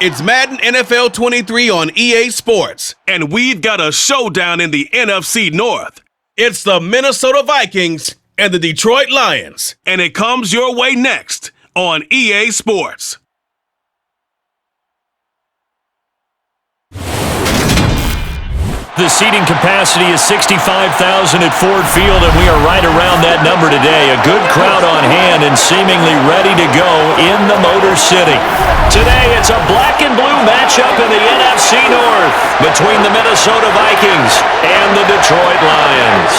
It's Madden NFL 23 on EA Sports, and we've got a showdown in the NFC North. It's the Minnesota Vikings and the Detroit Lions, and it comes your way next on EA Sports. The seating capacity is 65,000 at Ford Field, and we are right around that number today. A good crowd on hand and seemingly ready to go in the Motor City. Today, it's a black and blue matchup in the NFC North between the Minnesota Vikings and the Detroit Lions.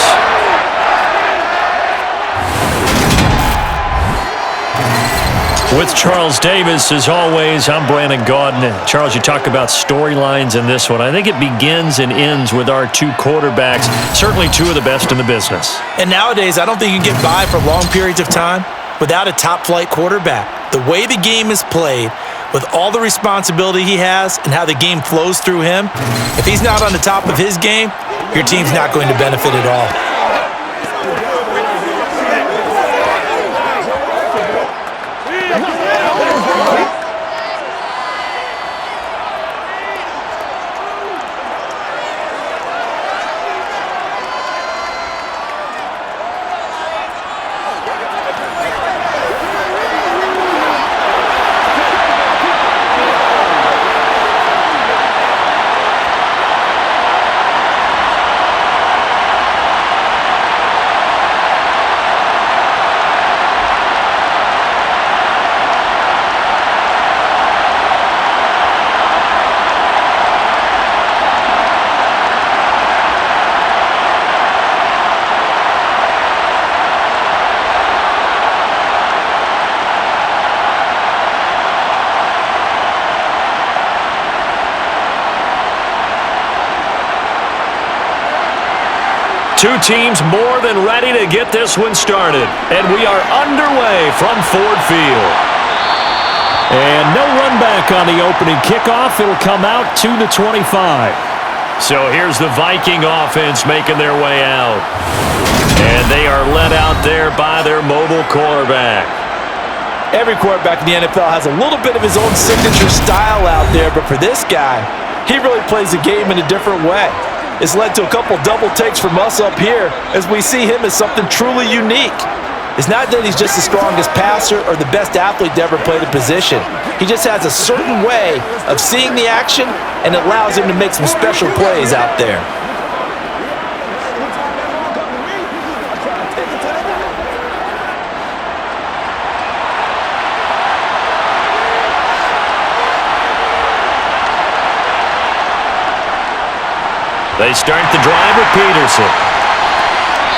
With Charles Davis, as always, I'm Brandon Gaudin. Charles, you talk about storylines in this one. I think it begins and ends with our two quarterbacks, certainly two of the best in the business. And nowadays, I don't think you can get by for long periods of time without a top-flight quarterback. The way the game is played, with all the responsibility he has and how the game flows through him, if he's not on the top of his game, your team's not going to benefit at all. Two teams more than ready to get this one started. And we are underway from Ford Field. And no run back on the opening kickoff. It'll come out to the 25. So here's the Viking offense making their way out. And they are led out there by their mobile quarterback. Every quarterback in the NFL has a little bit of his own signature style out there, but for this guy, he really plays the game in a different way. It's led to a couple double takes from us up here as we see him as something truly unique. It's not that he's just the strongest passer or the best athlete to ever play the position. He just has a certain way of seeing the action, and it allows him to make some special plays out there. They start the drive with Peterson.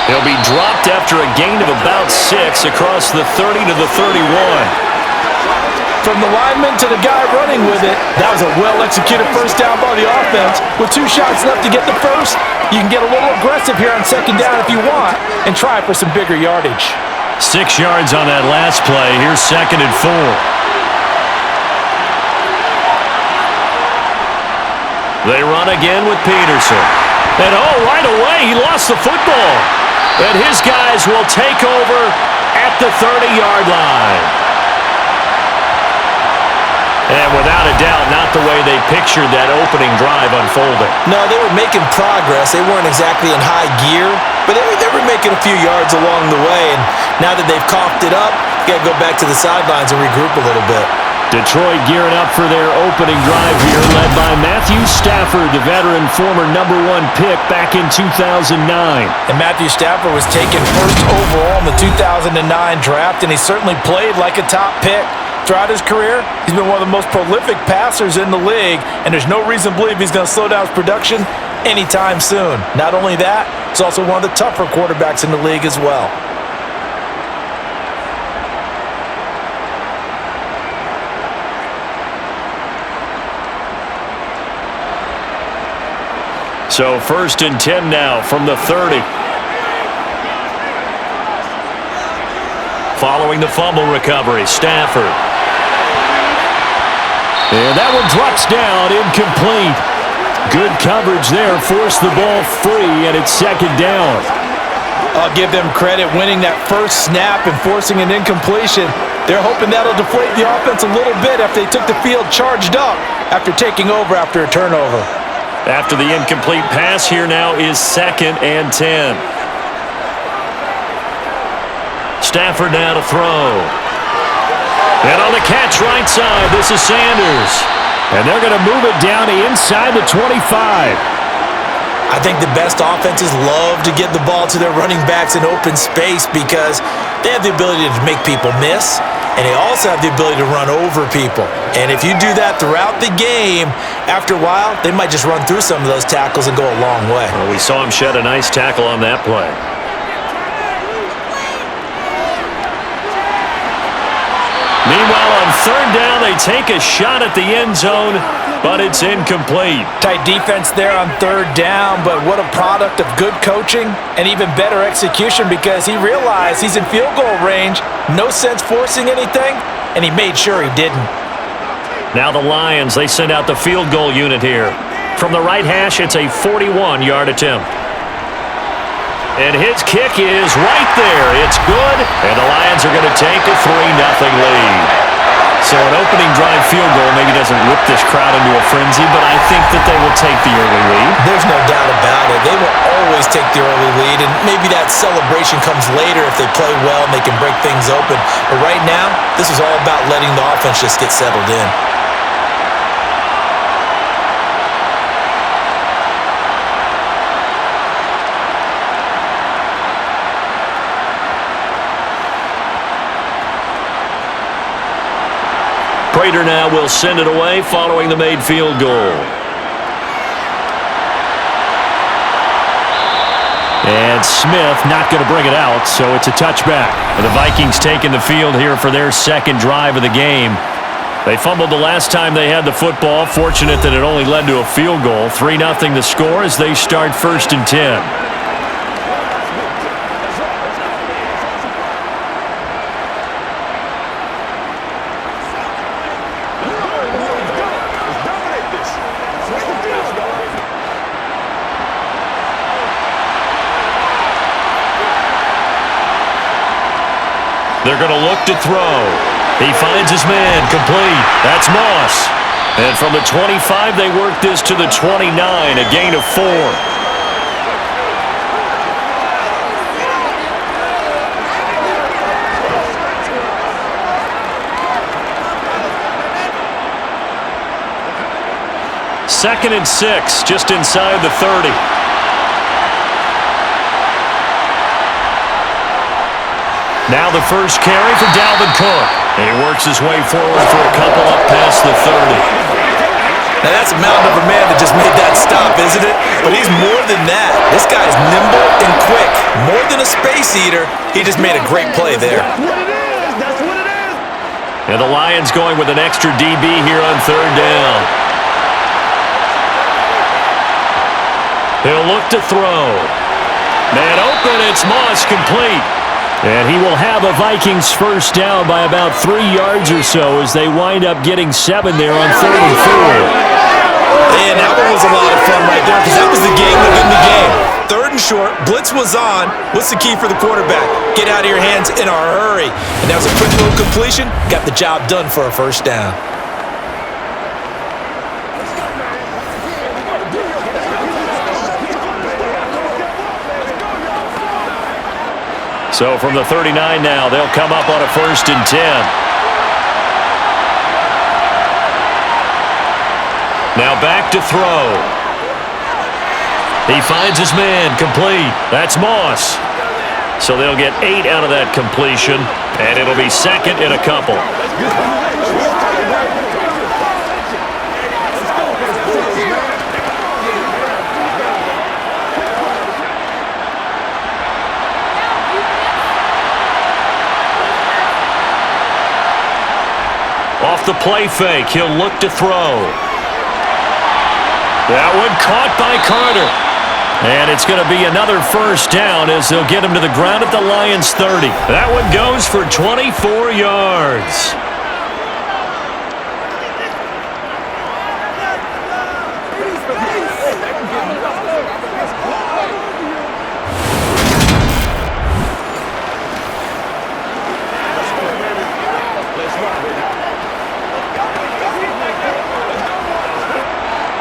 He'll be dropped after a gain of about 6 across the 30 to the 31. From the lineman to the guy running with it, that was a well-executed first down by the offense. With 2 shots left to get the first, you can get a little aggressive here on second down if you want and try for some bigger yardage. 6 yards on that last play. Here's 2nd and 4. They run again with Peterson. And right away, he lost the football. And his guys will take over at the 30-yard line. And without a doubt, not the way they pictured that opening drive unfolding. No, they were making progress. They weren't exactly in high gear, but they were making a few yards along the way. And now that they've coughed it up, you got to go back to the sidelines and regroup a little bit. Detroit gearing up for their opening drive here, led by Matthew Stafford, the veteran former #1 pick back in 2009. And Matthew Stafford was taken first overall in the 2009 draft, and he certainly played like a top pick. Throughout his career, he's been one of the most prolific passers in the league, and there's no reason to believe he's going to slow down his production anytime soon. Not only that, he's also one of the tougher quarterbacks in the league as well. So 1st and 10 now from the 30. Following the fumble recovery, Stafford. And that one drops down, incomplete. Good coverage there, forced the ball free, and it's 2nd down. I'll give them credit winning that first snap and forcing an incompletion. They're hoping that'll deflate the offense a little bit after they took the field charged up. after taking over after a turnover. After the incomplete pass, here now is 2nd and 10. Stafford now to throw. And on the catch right side, this is Sanders. And they're going to move it down inside the 25. I think the best offenses love to get the ball to their running backs in open space because they have the ability to make people miss, and they also have the ability to run over people. And if you do that throughout the game, after a while, they might just run through some of those tackles and go a long way. Well, we saw him shed a nice tackle on that play. Meanwhile, on 3rd down, they take a shot at the end zone, but it's incomplete. Tight defense there on 3rd down, but what a product of good coaching and even better execution because he realized he's in field goal range, no sense forcing anything, and he made sure he didn't. Now the Lions, they send out the field goal unit here. From the right hash, it's a 41-yard attempt. And his kick is right there. It's good, and the Lions are going to take a 3-0 lead. So an opening drive field goal maybe doesn't whip this crowd into a frenzy, but I think that they will take the early lead. There's no doubt about it. They will always take the early lead, and maybe that celebration comes later if they play well and they can break things open. But right now, this is all about letting the offense just get settled in. Prater now will send it away following the made field goal. And Smith not going to bring it out, so it's a touchback. And the Vikings taking the field here for their 2nd drive of the game. They fumbled the last time they had the football. Fortunate that it only led to a field goal. 3-0 the score as they start 1st and 10. They're going to look to throw. He finds his man, complete. That's Moss. And from the 25, they work this to the 29, a gain of 4. Second and 6, just inside the 30. Now the first carry for Dalvin Cook. And he works his way forward for a couple up past the 30. Now that's a mountain of a man that just made that stop, isn't it? But he's more than that. This guy is nimble and quick. More than a space eater, he just made a great play there. And the Lions going with an extra DB here on 3rd down. He'll look to throw. Man open, it's Moss, complete. And he will have a Vikings first down by about 3 yards or so as they wind up getting 7 there on 3rd and 4. And that one was a lot of fun right there because that was the game within the game. 3rd and short, blitz was on. What's the key for the quarterback? Get out of your hands in a hurry. And that was a quick little completion. Got the job done for a first down. So from the 39 now, they'll come up on a 1st and 10. Now back to throw. He finds his man, complete. That's Moss. So they'll get 8 out of that completion, and it'll be 2nd and a couple. Off the play fake, he'll look to throw. That one caught by Carter. And it's going to be another first down as they'll get him to the ground at the Lions' 30. That one goes for 24 yards.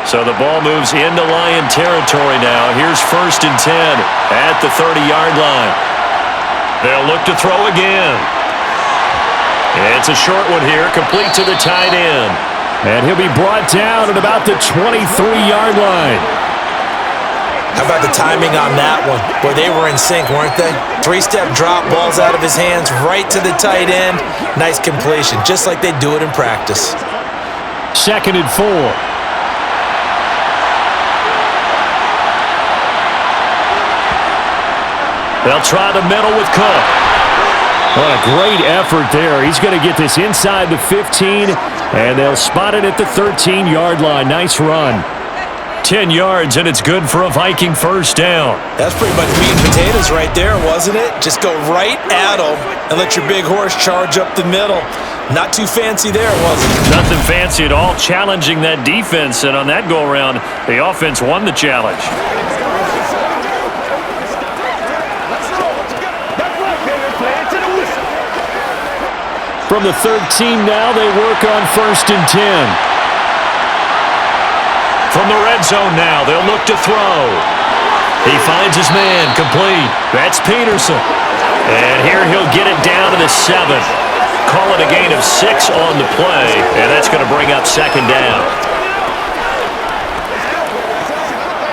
So the ball moves into Lion territory now. Here's 1st and 10 at the 30-yard line. They'll look to throw again. It's a short one here, complete to the tight end. And he'll be brought down at about the 23-yard line. How about the timing on that one? Boy, they were in sync, weren't they? 3-step drop, balls out of his hands, right to the tight end. Nice completion, just like they do it in practice. 2nd and 4. They'll try the middle with Cook. What a great effort there. He's going to get this inside the 15, and they'll spot it at the 13-yard line. Nice run. 10 yards, and it's good for a Viking first down. That's pretty much meat and potatoes right there, wasn't it? Just go right at them and let your big horse charge up the middle. Not too fancy there, was it? Nothing fancy at all, challenging that defense, and on that go-around, the offense won the challenge. From the 13 now, they work on 1st and 10. From the red zone now, they'll look to throw. He finds his man, complete. That's Peterson. And here he'll get it down to the 7. Call it a gain of 6 on the play, and that's going to bring up 2nd down.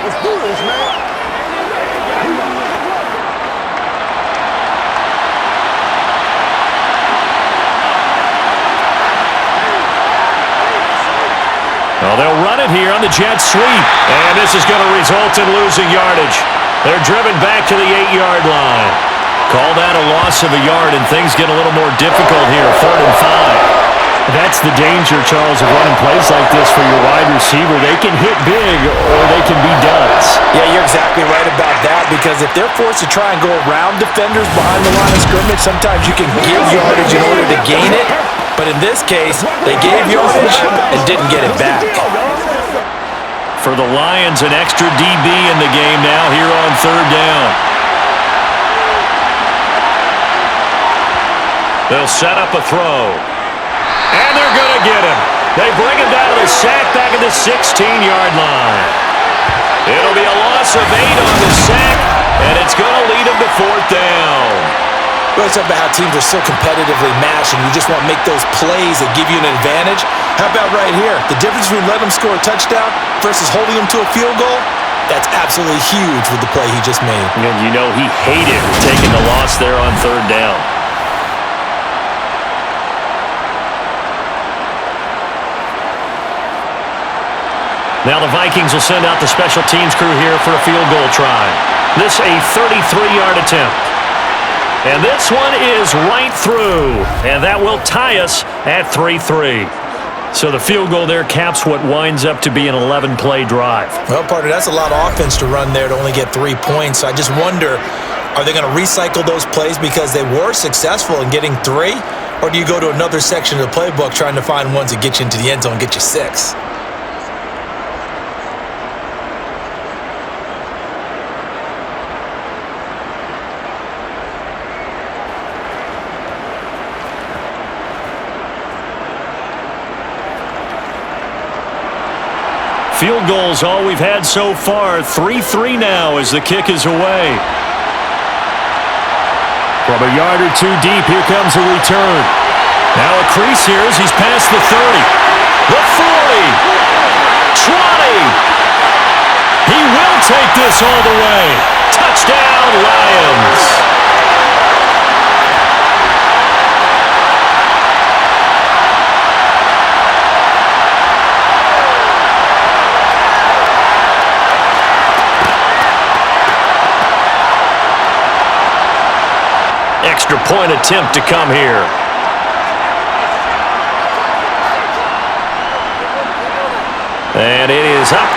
Let's do this, man. Well, they'll run it here on the jet sweep. And this is going to result in losing yardage. They're driven back to the 8-yard line. Call that a loss of a yard, and things get a little more difficult here. 3rd and 5. That's the danger, Charles, of running plays like this for your wide receiver. They can hit big, or they can be duds. Yeah, you're exactly right about that, because if they're forced to try and go around defenders behind the line of scrimmage, sometimes you can give yardage in order to gain it. But in this case, they gave yardage and didn't get it back. For the Lions, an extra DB in the game now here on 3rd down. They'll set up a throw. And they're going to get him. They bring him down to the sack back at the 16-yard line. It'll be a loss of 8 on the sack, and it's going to lead them to 4th down. We always talk about how teams are so competitively matched and you just want to make those plays that give you an advantage. How about right here? The difference between letting them score a touchdown versus holding them to a field goal, that's absolutely huge with the play he just made. And you know he hated taking the loss there on 3rd down. Now the Vikings will send out the special teams crew here for a field goal try. This a 33-yard attempt. And this one is right through, and that will tie us at 3-3. So the field goal there caps what winds up to be an 11-play drive. Well, partner, that's a lot of offense to run there to only get 3 points. So I just wonder, are they going to recycle those plays because they were successful in getting 3? Or do you go to another section of the playbook trying to find ones that get you into the end zone and get you 6? Field goals all we've had so far. 3-3 now as the kick is away. From a yard or 2 deep, here comes a return. Now a crease here as he's past the 30. The 40. 20. He will take this all the way. Touchdown, Lions. Extra point attempt to come here. And it is up.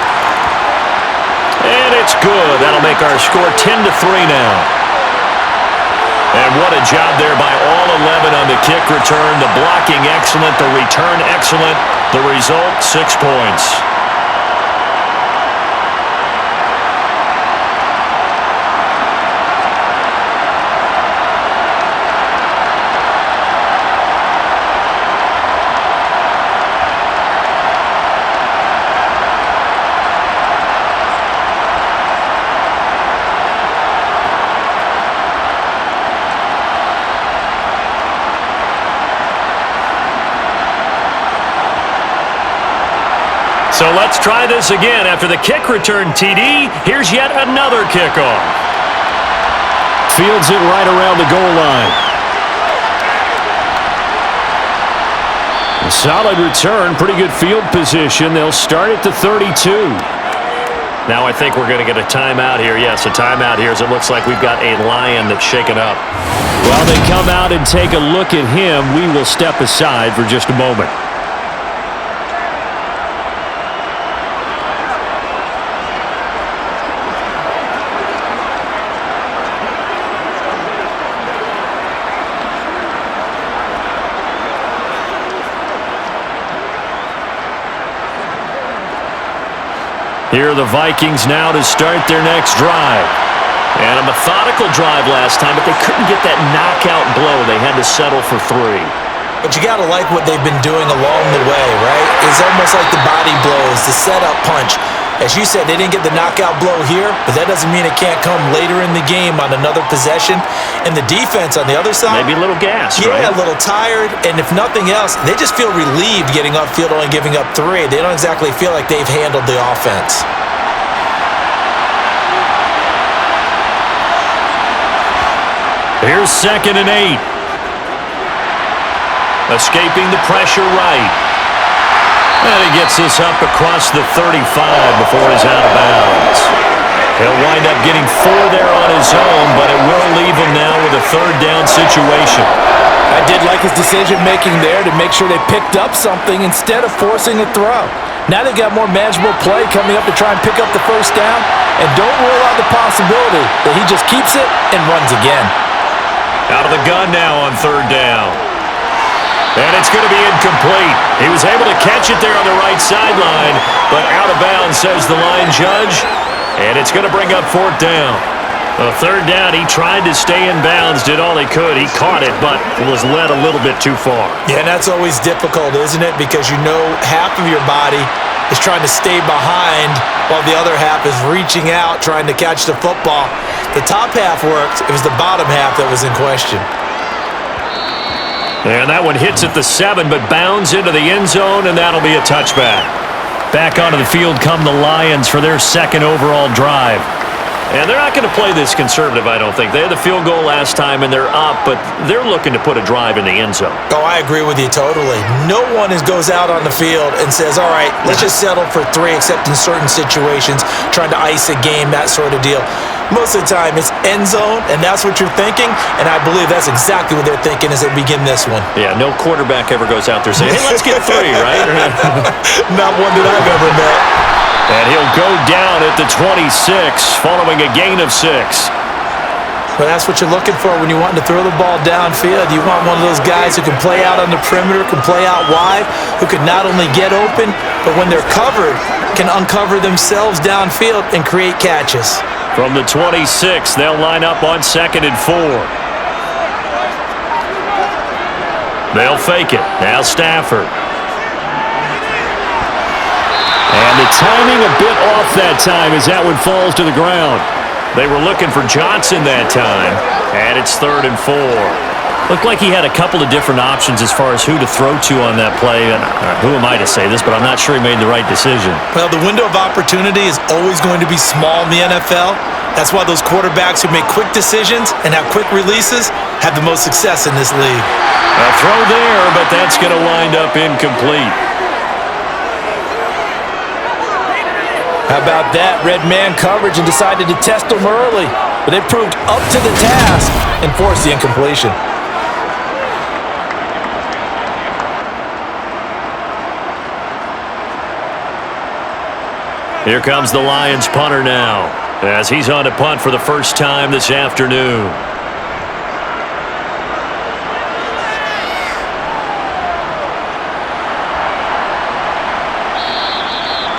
And it's good. That'll make our score 10-3 now. And what a job there by all 11 on the kick return. The blocking excellent, the return excellent. The result, 6 points. So let's try this again. After the kick return TD, here's yet another kickoff. Fields it right around the goal line. A solid return, pretty good field position. They'll start at the 32. Now I think we're going to get a timeout here. Yes, a timeout here as it looks like we've got a Lion that's shaken up. While they come out and take a look at him, we will step aside for just a moment. Here are the Vikings now to start their next drive. And a methodical drive last time, but they couldn't get that knockout blow. They had to settle for 3. But you got to like what they've been doing along the way, right? It's almost like the body blows, the setup punch. As you said, they didn't get the knockout blow here, but that doesn't mean it can't come later in the game on another possession. And the defense on the other side, maybe a little gas, yeah, right? a little tired. And if nothing else, they just feel relieved getting upfield, only giving up 3. They don't exactly feel like they've handled the offense. Here's 2nd and 8. Escaping the pressure right. And he gets this up across the 35 before he's out of bounds. He'll wind up getting 4 there on his own, but it will leave him now with a 3rd down situation. I did like his decision-making there to make sure they picked up something instead of forcing a throw. Now they've got more manageable play coming up to try and pick up the 1st down, and don't rule out the possibility that he just keeps it and runs again. Out of the gun now on 3rd down. And it's going to be incomplete. He was able to catch it there on the right sideline, but out of bounds, says the line judge. And it's going to bring up 4th down. A 3rd down, he tried to stay in bounds, did all he could. He caught it, but was led a little bit too far. Yeah, and that's always difficult, isn't it? Because you know half of your body is trying to stay behind while the other half is reaching out, trying to catch the football. The top half worked. It was the bottom half that was in question. And that one hits at the 7, but bounds into the end zone, and that'll be a touchback. Back onto the field come the Lions for their 2nd overall drive. And they're not going to play this conservative, I don't think. They had the field goal last time, and they're up, but they're looking to put a drive in the end zone. Oh, I agree with you totally. No one goes out on the field and says, all right, let's just settle for 3, except in certain situations, trying to ice a game, that sort of deal. Most of the time, it's end zone, and that's what you're thinking, and I believe that's exactly what they're thinking as they begin this one. Yeah, no quarterback ever goes out there saying, hey, let's get 3, right? Not one that I've ever met. And he'll go down at the 26, following a gain of 6. Well, that's what you're looking for when you want to throw the ball downfield. You want one of those guys who can play out on the perimeter, can play out wide, who can not only get open, but when they're covered, can uncover themselves downfield and create catches. From the 26, they'll line up on 2nd and 4. They'll fake it. Now Stafford. And the timing a bit off that time as that one falls to the ground. They were looking for Johnson that time, and it's 3rd and 4. Looked like he had a couple of different options as far as who to throw to on that play. And who am I to say this, but I'm not sure he made the right decision. Well, the window of opportunity is always going to be small in the NFL. That's why those quarterbacks who make quick decisions and have quick releases have the most success in this league. A throw there, but that's going to wind up incomplete. How about that? Red man coverage and decided to test them early. But they proved up to the task and forced the incompletion. Here comes the Lions punter now, as he's on to punt for the first time this afternoon.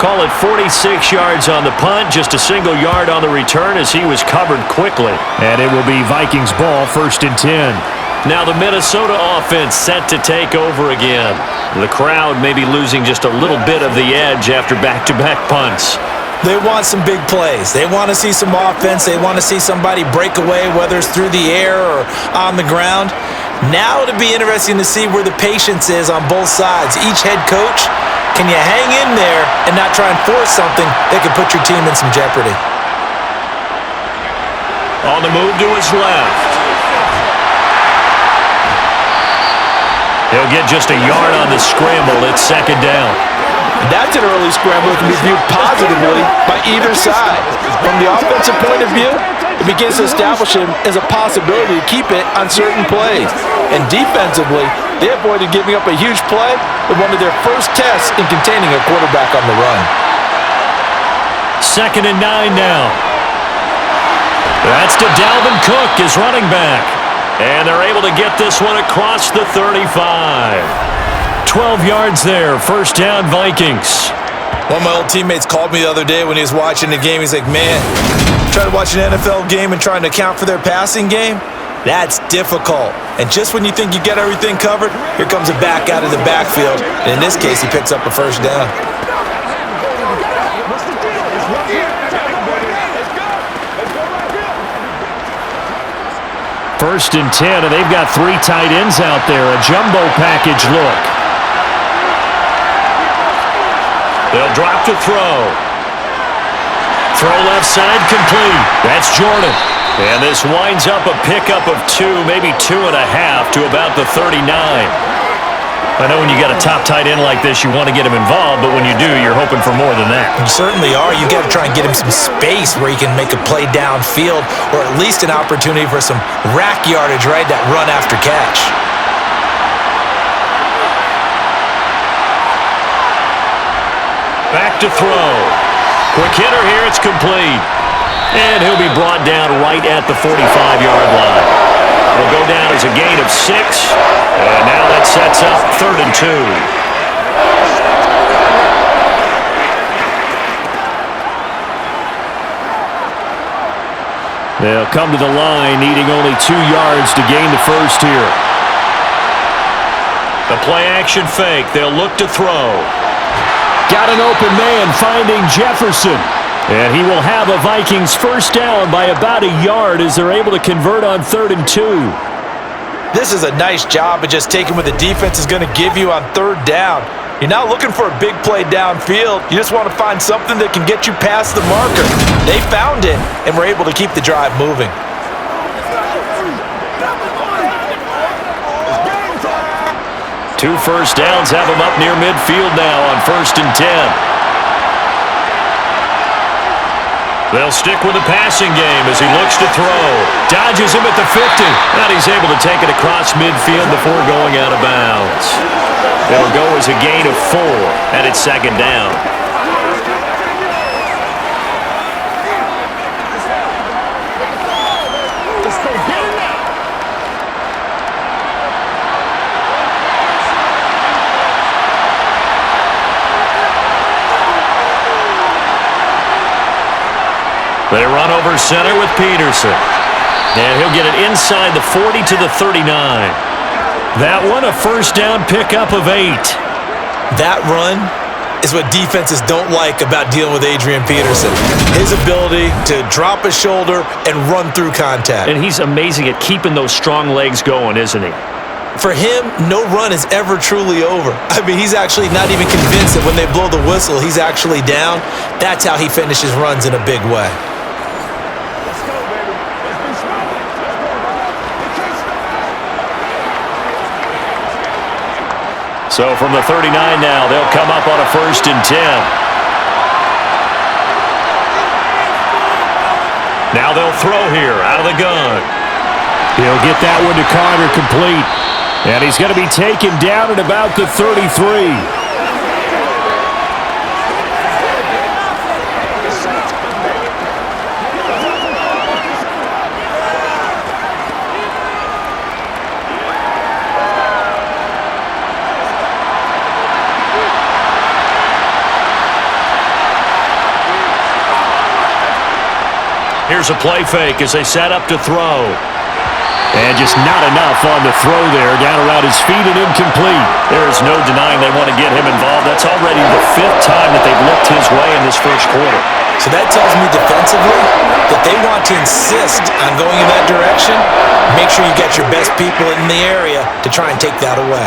Call it 46 yards on the punt, just a single yard on the return as he was covered quickly. And it will be Vikings ball, 1st and 10. Now the Minnesota offense set to take over again. The crowd may be losing just a little bit of the edge after back-to-back punts. They want some big plays. They want to see some offense. They want to see somebody break away, whether it's through the air or on the ground. Now it'll be interesting to see where the patience is on both sides. Each head coach Can you hang in there and not try and force something that could put your team in some jeopardy? On the move to his left. He'll get just a yard on the scramble. It's second down. That's an early scramble that can be viewed positively by either side. From the offensive point of view, it begins to establish him as a possibility to keep it on certain plays. And defensively, they avoided giving up a huge play in one of their first tests in containing a quarterback on the run. 2nd and 9 now. That's to Dalvin Cook, his running back. And they're able to get this one across the 35. 12 yards there, first down Vikings. One of my old teammates called me the other day when he was watching the game. He's like, man, trying to watch an NFL game and trying to account for their passing game? That's difficult. And just when you think you get everything covered, here comes a back out of the backfield. And in this case, he picks up a first down. First and 10, and they've got 3 tight ends out there. A jumbo package look. They'll drop to throw. Throw left side complete. That's Jordan. And this winds up a pickup of 2, maybe 2.5 to about the 39. I know when you got a top tight end like this, you want to get him involved, but when you do, you're hoping for more than that. You certainly are. You got to try and get him some space where he can make a play downfield, or at least an opportunity for some rack yardage, right? That run after catch. Back to throw. Quick hitter here, it's complete. And he'll be brought down right at the 45-yard line. Will go down as a gain of 6. And now that sets up 3rd and 2. They'll come to the line, needing only 2 yards to gain the first here. The play-action fake. They'll look to throw. Got an open man, finding Jefferson. And he will have a Vikings first down by about a yard as they're able to convert on 3rd and 2. This is a nice job of just taking what the defense is going to give you on 3rd down. You're not looking for a big play downfield. You just want to find something that can get you past the marker. They found it and were able to keep the drive moving. Two first downs have him up near midfield now on 1st and 10. They'll stick with the passing game as he looks to throw. Dodges him at the 50. And he's able to take it across midfield before going out of bounds. It'll go as a gain of 4, and it's 2nd down. They run over center with Peterson. And he'll get it inside the 40 to the 39. That one, a first down pickup of 8. That run is what defenses don't like about dealing with Adrian Peterson. His ability to drop his shoulder and run through contact. And he's amazing at keeping those strong legs going, isn't he? For him, no run is ever truly over. I mean, he's actually not even convinced that when they blow the whistle, he's actually down. That's how he finishes runs in a big way. So from the 39 now, they'll come up on a 1st and 10. Now they'll throw here out of the gun. He'll get that one to Carter complete. And he's going to be taken down at about the 33. Here's a play fake as they set up to throw. And just not enough on the throw there. Down around his feet and incomplete. There is no denying they want to get him involved. That's already the 5th time that they've looked his way in this first quarter. So that tells me defensively that they want to insist on going in that direction. Make sure you get your best people in the area to try and take that away.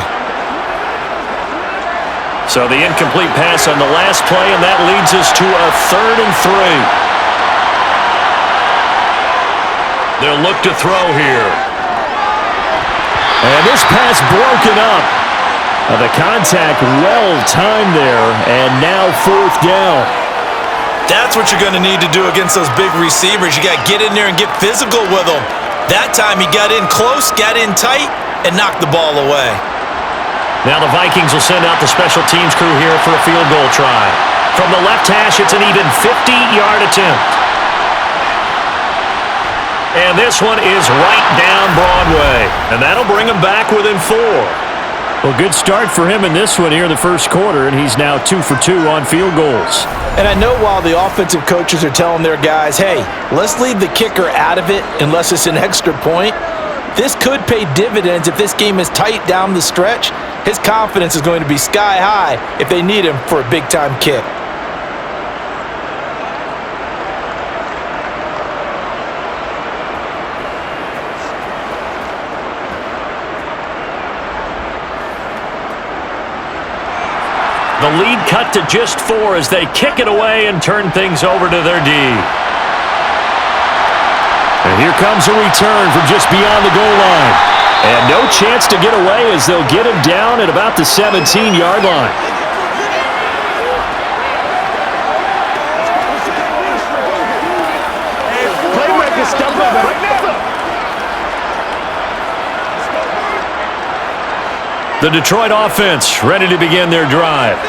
So the incomplete pass on the last play, and that leads us to a 3rd and 3. They'll look to throw here. And this pass broken up. The contact well timed there, and now 4th down. That's what you're going to need to do against those big receivers. You got to get in there and get physical with them. That time he got in close, got in tight, and knocked the ball away. Now the Vikings will send out the special teams crew here for a field goal try. From the left hash, it's an even 50-yard attempt. And this one is right down Broadway. And that'll bring him back within 4. Well, good start for him in this one here in the first quarter, and he's now 2 for 2 on field goals. And I know while the offensive coaches are telling their guys, hey, let's leave the kicker out of it unless it's an extra point, this could pay dividends if this game is tight down the stretch. His confidence is going to be sky high if they need him for a big-time kick. The lead cut to just 4 as they kick it away and turn things over to their D. And here comes a return from just beyond the goal line. And no chance to get away as they'll get him down at about the 17-yard line. Playmaker, step up right now. The Detroit offense ready to begin their drive.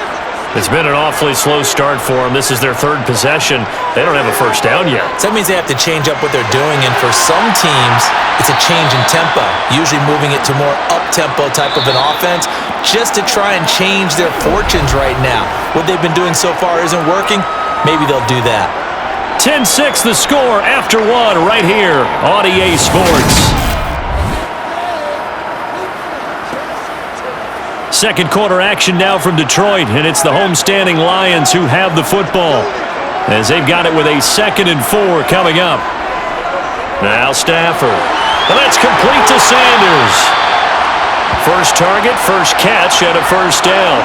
It's been an awfully slow start for them. This is their 3rd possession. They don't have a first down yet. So that means they have to change up what they're doing, and for some teams, it's a change in tempo, usually moving it to more up-tempo type of an offense just to try and change their fortunes right now. What they've been doing so far isn't working. Maybe they'll do that. 10-6 the score after 1 right here on EA Sports. Second quarter action now from Detroit, and it's the homestanding Lions who have the football as they've got it with a 2nd and 4 coming up. Now Stafford. And that's complete to Sanders. First target, first catch, and a first down.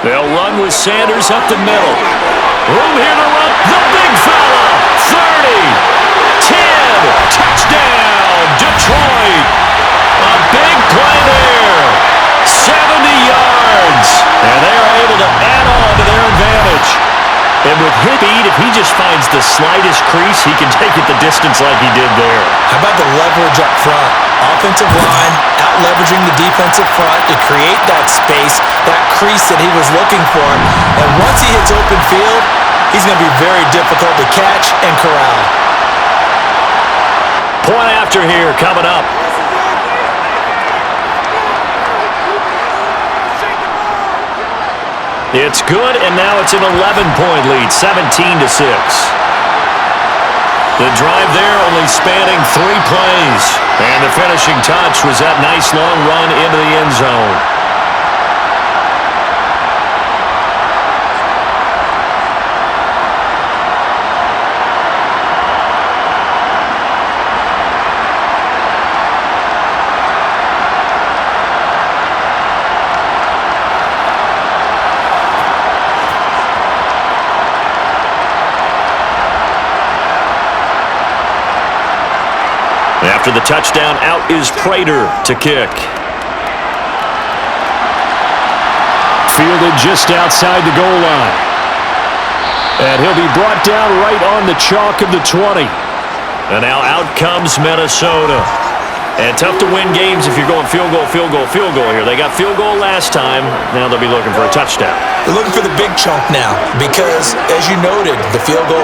They'll run with Sanders up the middle. Room here to run. The big fella. 30. 10. Touchdown, Detroit. A big play there. 70 yards. And they are able to add on to their advantage. And with his speed, if he just finds the slightest crease, he can take it the distance like he did there. How about the leverage up front? Offensive line out-leveraging the defensive front to create that space, that crease that he was looking for. And once he hits open field, he's going to be very difficult to catch and corral. Point after here coming up. It's good, and now it's an 11-point lead, 17-6. The drive there only spanning 3 plays. And the finishing touch was that nice long run into the end zone. After the touchdown, out is Prater to kick. Fielded just outside the goal line. And he'll be brought down right on the chalk of the 20. And now out comes Minnesota. And tough to win games if you're going field goal, field goal, field goal here. They got field goal last time. Now they'll be looking for a touchdown. They're looking for the big chunk now because, as you noted, the field goal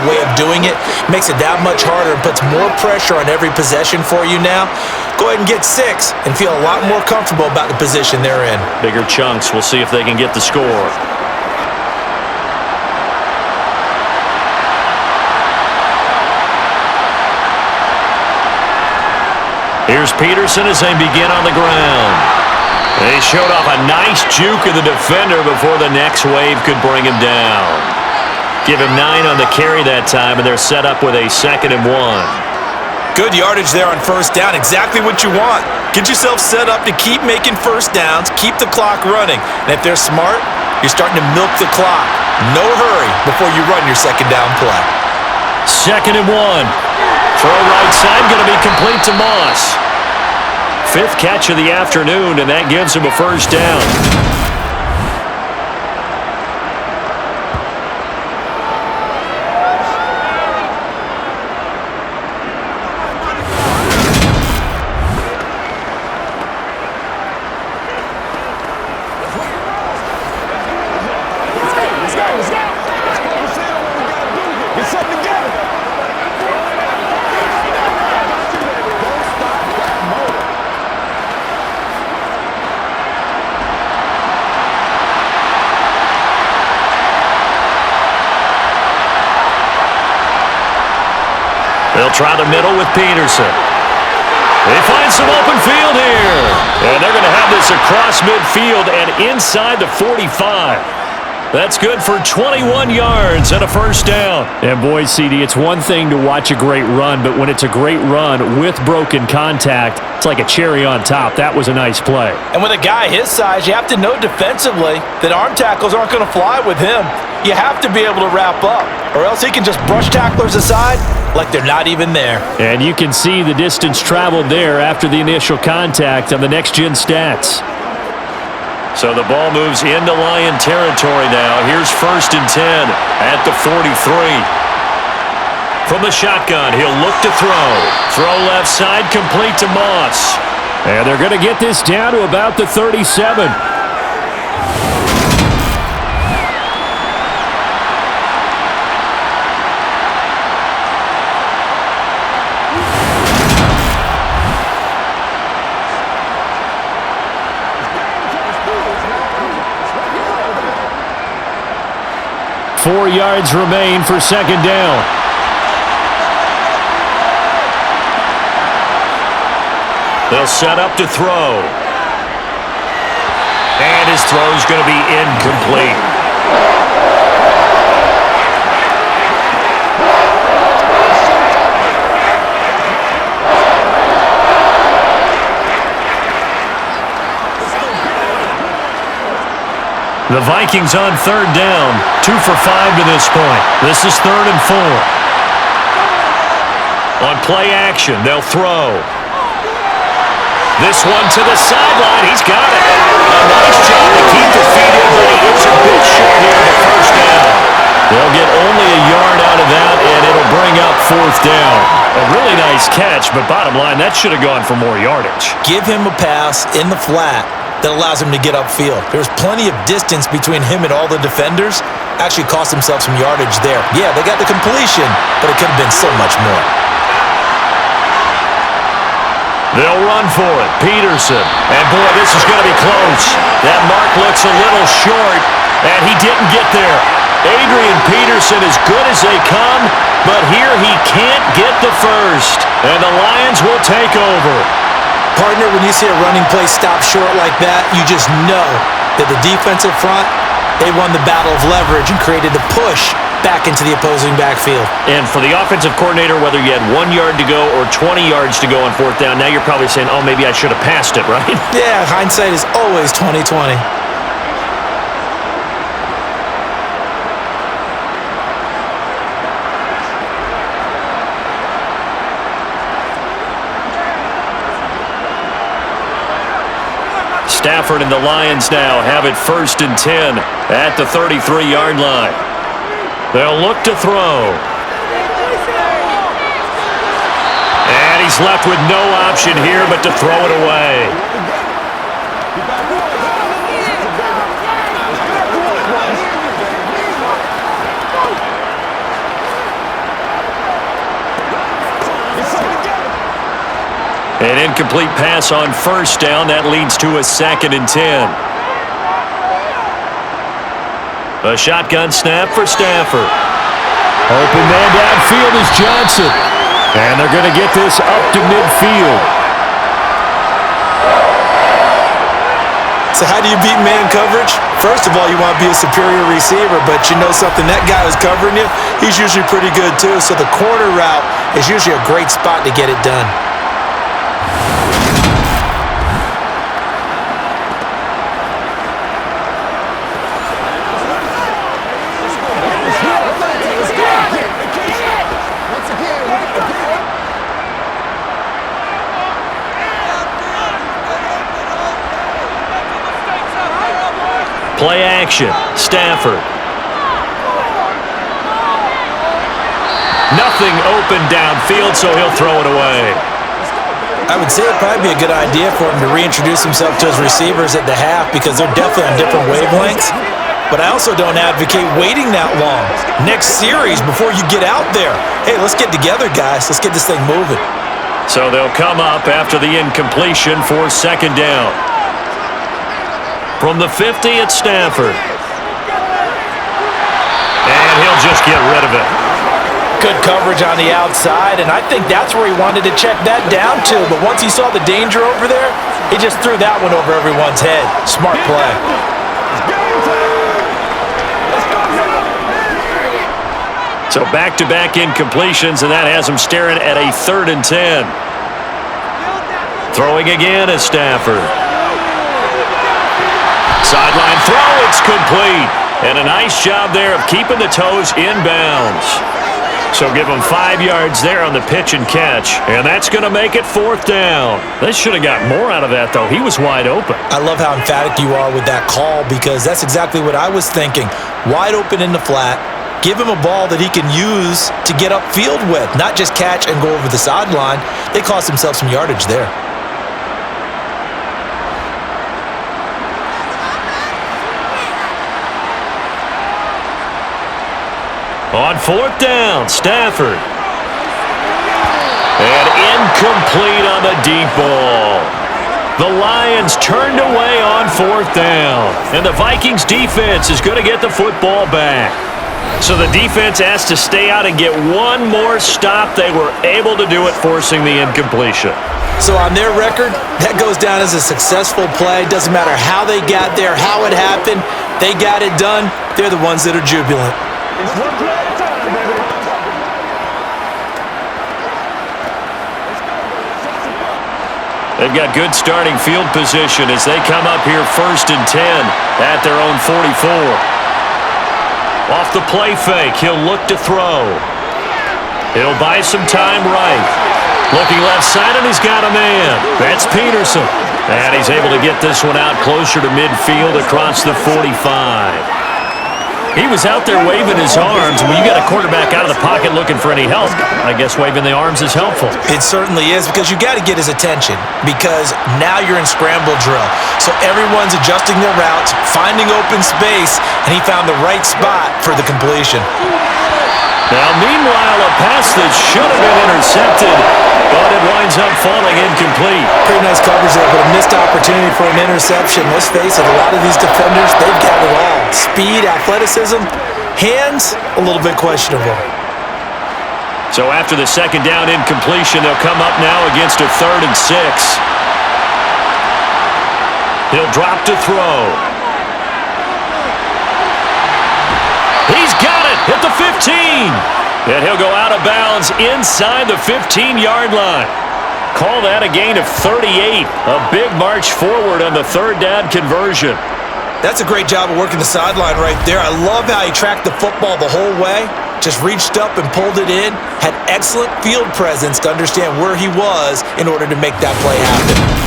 way of doing it makes it that much harder and puts more pressure on every possession for you now. Go ahead and get 6 and feel a lot more comfortable about the position they're in. Bigger chunks. We'll see if they can get the score. Here's Peterson as they begin on the ground. They showed off a nice juke of the defender before the next wave could bring him down. Give him 9 on the carry that time, and they're set up with a 2nd and 1. Good yardage there on first down. Exactly what you want. Get yourself set up to keep making first downs, keep the clock running. And if they're smart, you're starting to milk the clock. No hurry before you run your second down play. 2nd and 1. Throw right side, going to be complete to Moss. 5th catch of the afternoon, and that gives him a first down. They'll try the middle with Peterson. They find some open field here. And they're going to have this across midfield and inside the 45. That's good for 21 yards and a first down. And boy, CD, it's one thing to watch a great run, but when it's a great run with broken contact, it's like a cherry on top. That was a nice play. And with a guy his size, you have to know defensively that arm tackles aren't going to fly with him. You have to be able to wrap up, or else he can just brush tacklers aside like they're not even there. And you can see the distance traveled there after the initial contact on the next-gen stats. So the ball moves into Lion territory now. Here's 1st and 10 at the 43. From the shotgun, he'll look to throw. Throw left side, complete to Moss. And they're going to get this down to about the 37. Four yards remain for second down. They'll set up to throw. And his throw's going to be incomplete. The Vikings on 3rd down, 2 for 5 to this point. This is 3rd and 4. On play action, they'll throw. This one to the sideline. He's got it. A nice job to keep the feet in, but he is a bit short here on the first down. They'll get only a yard out of that, and it'll bring up 4th down. A really nice catch, but bottom line, that should have gone for more yardage. Give him a pass in the flat that allows him to get upfield. There's plenty of distance between him and all the defenders. Actually cost himself some yardage there. Yeah, they got the completion, but it could have been so much more. They'll run for it. Peterson. And boy, this is going to be close. That mark looks a little short, and he didn't get there. Adrian Peterson as good as they come, but here he can't get the first. And the Lions will take over. Partner, when you see a running play stop short like that, you just know that the defensive front, they won the battle of leverage and created the push back into the opposing backfield. And for the offensive coordinator, whether you had 1 yard to go or 20 yards to go on 4th down, now you're probably saying, oh, maybe I should have passed it, right? Yeah, hindsight is always 20/20. Stafford and the Lions now have it 1st and 10 at the 33-yard line. They'll look to throw. And he's left with no option here but to throw it away. An incomplete pass on 1st down. That leads to a 2nd and 10. A shotgun snap for Stafford. Open man downfield is Johnson. And they're going to get this up to midfield. So how do you beat man coverage? First of all, you want to be a superior receiver, but you know something, that guy who's covering you, he's usually pretty good too. So the corner route is usually a great spot to get it done. Play action. Stafford. Nothing open downfield, so he'll throw it away. I would say it'd probably be a good idea for him to reintroduce himself to his receivers at the half because they're definitely on different wavelengths. But I also don't advocate waiting that long. Next series before you get out there. Hey, let's get together, guys. Let's get this thing moving. So they'll come up after the incompletion for second down. From the 50 at Stafford. And he'll just get rid of it. Good coverage on the outside, and I think that's where he wanted to check that down to. But once he saw the danger over there, he just threw that one over everyone's head. Smart play. So back-to-back incompletions, and that has him staring at a 3rd and 10. Throwing again is Stafford. Sideline throw, it's complete. And a nice job there of keeping the toes in bounds. So give him 5 yards there on the pitch and catch. And that's going to make it 4th down. They should have got more out of that, though. He was wide open. I love how emphatic you are with that call because that's exactly what I was thinking. Wide open in the flat. Give him a ball that he can use to get upfield with, not just catch and go over the sideline. They cost themselves some yardage there. On 4th down, Stafford. And incomplete on the deep ball. The Lions turned away on 4th down. And the Vikings defense is going to get the football back. So the defense has to stay out and get one more stop. They were able to do it, forcing the incompletion. So on their record, that goes down as a successful play. Doesn't matter how they got there, how it happened. They got it done. They're the ones that are jubilant. It's one play at a time, baby. They've got good starting field position as they come up here 1st and 10 at their own 44. Off the play fake, he'll look to throw. He'll buy some time right. Looking left side, and he's got a man. That's Peterson. And he's able to get this one out closer to midfield across the 45. He was out there waving his arms. When you got a quarterback out of the pocket looking for any help, I guess waving the arms is helpful. It certainly is because you got to get his attention because now you're in scramble drill. So everyone's adjusting their routes, finding open space, and he found the right spot for the completion. Now, meanwhile, a pass that should have been intercepted, but it winds up falling incomplete. Pretty nice coverage there, but a missed opportunity for an interception. Let's face it, a lot of these defenders, they've got it all. Speed, athleticism, hands, a little bit questionable. So after the 2nd down incompletion, they'll come up now against a 3rd and 6. He'll drop to throw. He's got it at the 15. And he'll go out of bounds inside the 15-yard line. Call that a gain of 38. A big march forward on the 3rd down conversion. That's a great job of working the sideline right there. I love how he tracked the football the whole way. Just reached up and pulled it in. Had excellent field presence to understand where he was in order to make that play happen.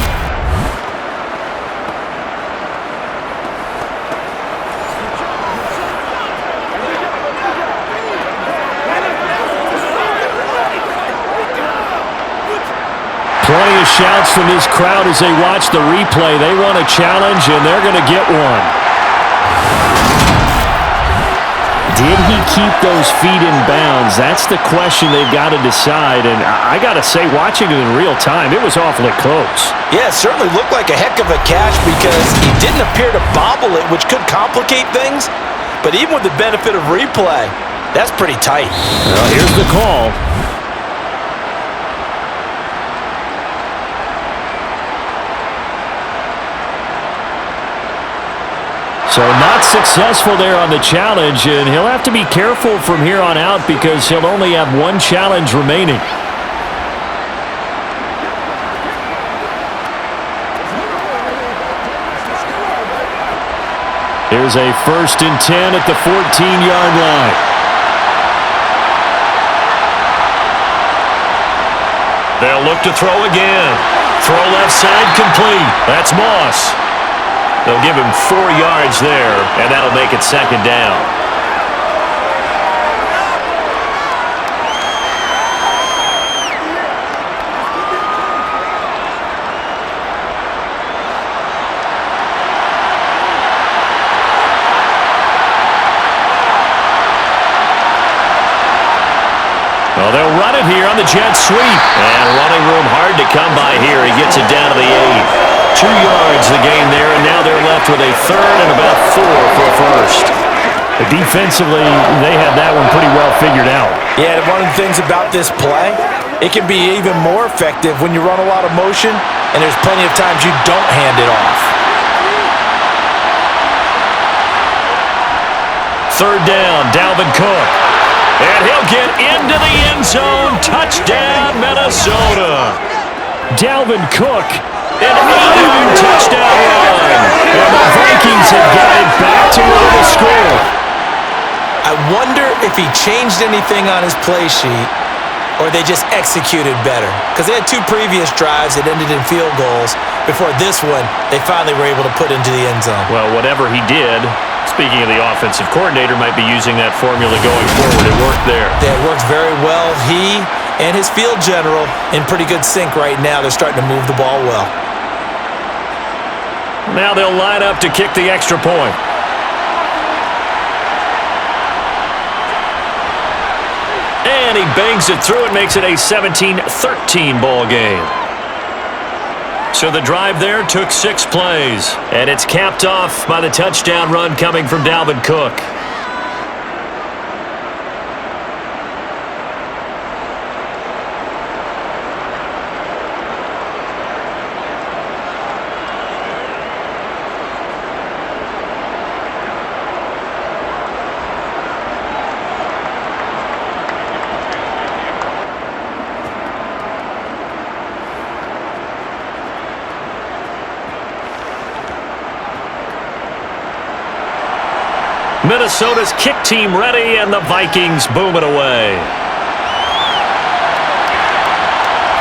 Plenty of shouts from this crowd as they watch the replay. They want a challenge, and they're going to get one. Did he keep those feet in bounds? That's the question they've got to decide. And I got to say, watching it in real time, it was awfully close. Yeah, it certainly looked like a heck of a catch because he didn't appear to bobble it, which could complicate things. But even with the benefit of replay, that's pretty tight. Well, here's the call. So not successful there on the challenge, and he'll have to be careful from here on out because he'll only have one challenge remaining. Here's a 1st and 10 at the 14-yard line. They'll look to throw again. Throw left side complete. That's Moss. They'll give him 4 yards there, and that'll make it 2nd down. Well, they'll run it here on the jet sweep. And running room hard to come by here. He gets it down to the 8. 2 yards the gain there, and now they're left with a 3rd and about 4 for a 1st. Defensively, they have that one pretty well figured out. Yeah, and one of the things about this play, it can be even more effective when you run a lot of motion, and there's plenty of times you don't hand it off. 3rd down, Dalvin Cook. And he'll get into the end zone. Touchdown, Minnesota. Dalvin Cook, an 8-yard touchdown run. And the Vikings have got it back to where the score. I wonder if he changed anything on his play sheet or they just executed better. Because they had 2 previous drives that ended in field goals. Before this one, they finally were able to put into the end zone. Well, whatever he did, speaking of the offensive coordinator, might be using that formula going forward. It worked there. Yeah, it works very well. He and his field general in pretty good sync right now. They're starting to move the ball well. Now they'll line up to kick the extra point. And he bangs it through and makes it a 17-13 ball game. So the drive there took 6 plays, and it's capped off by the touchdown run coming from Dalvin Cook. Minnesota's kick team ready, and the Vikings boom it away.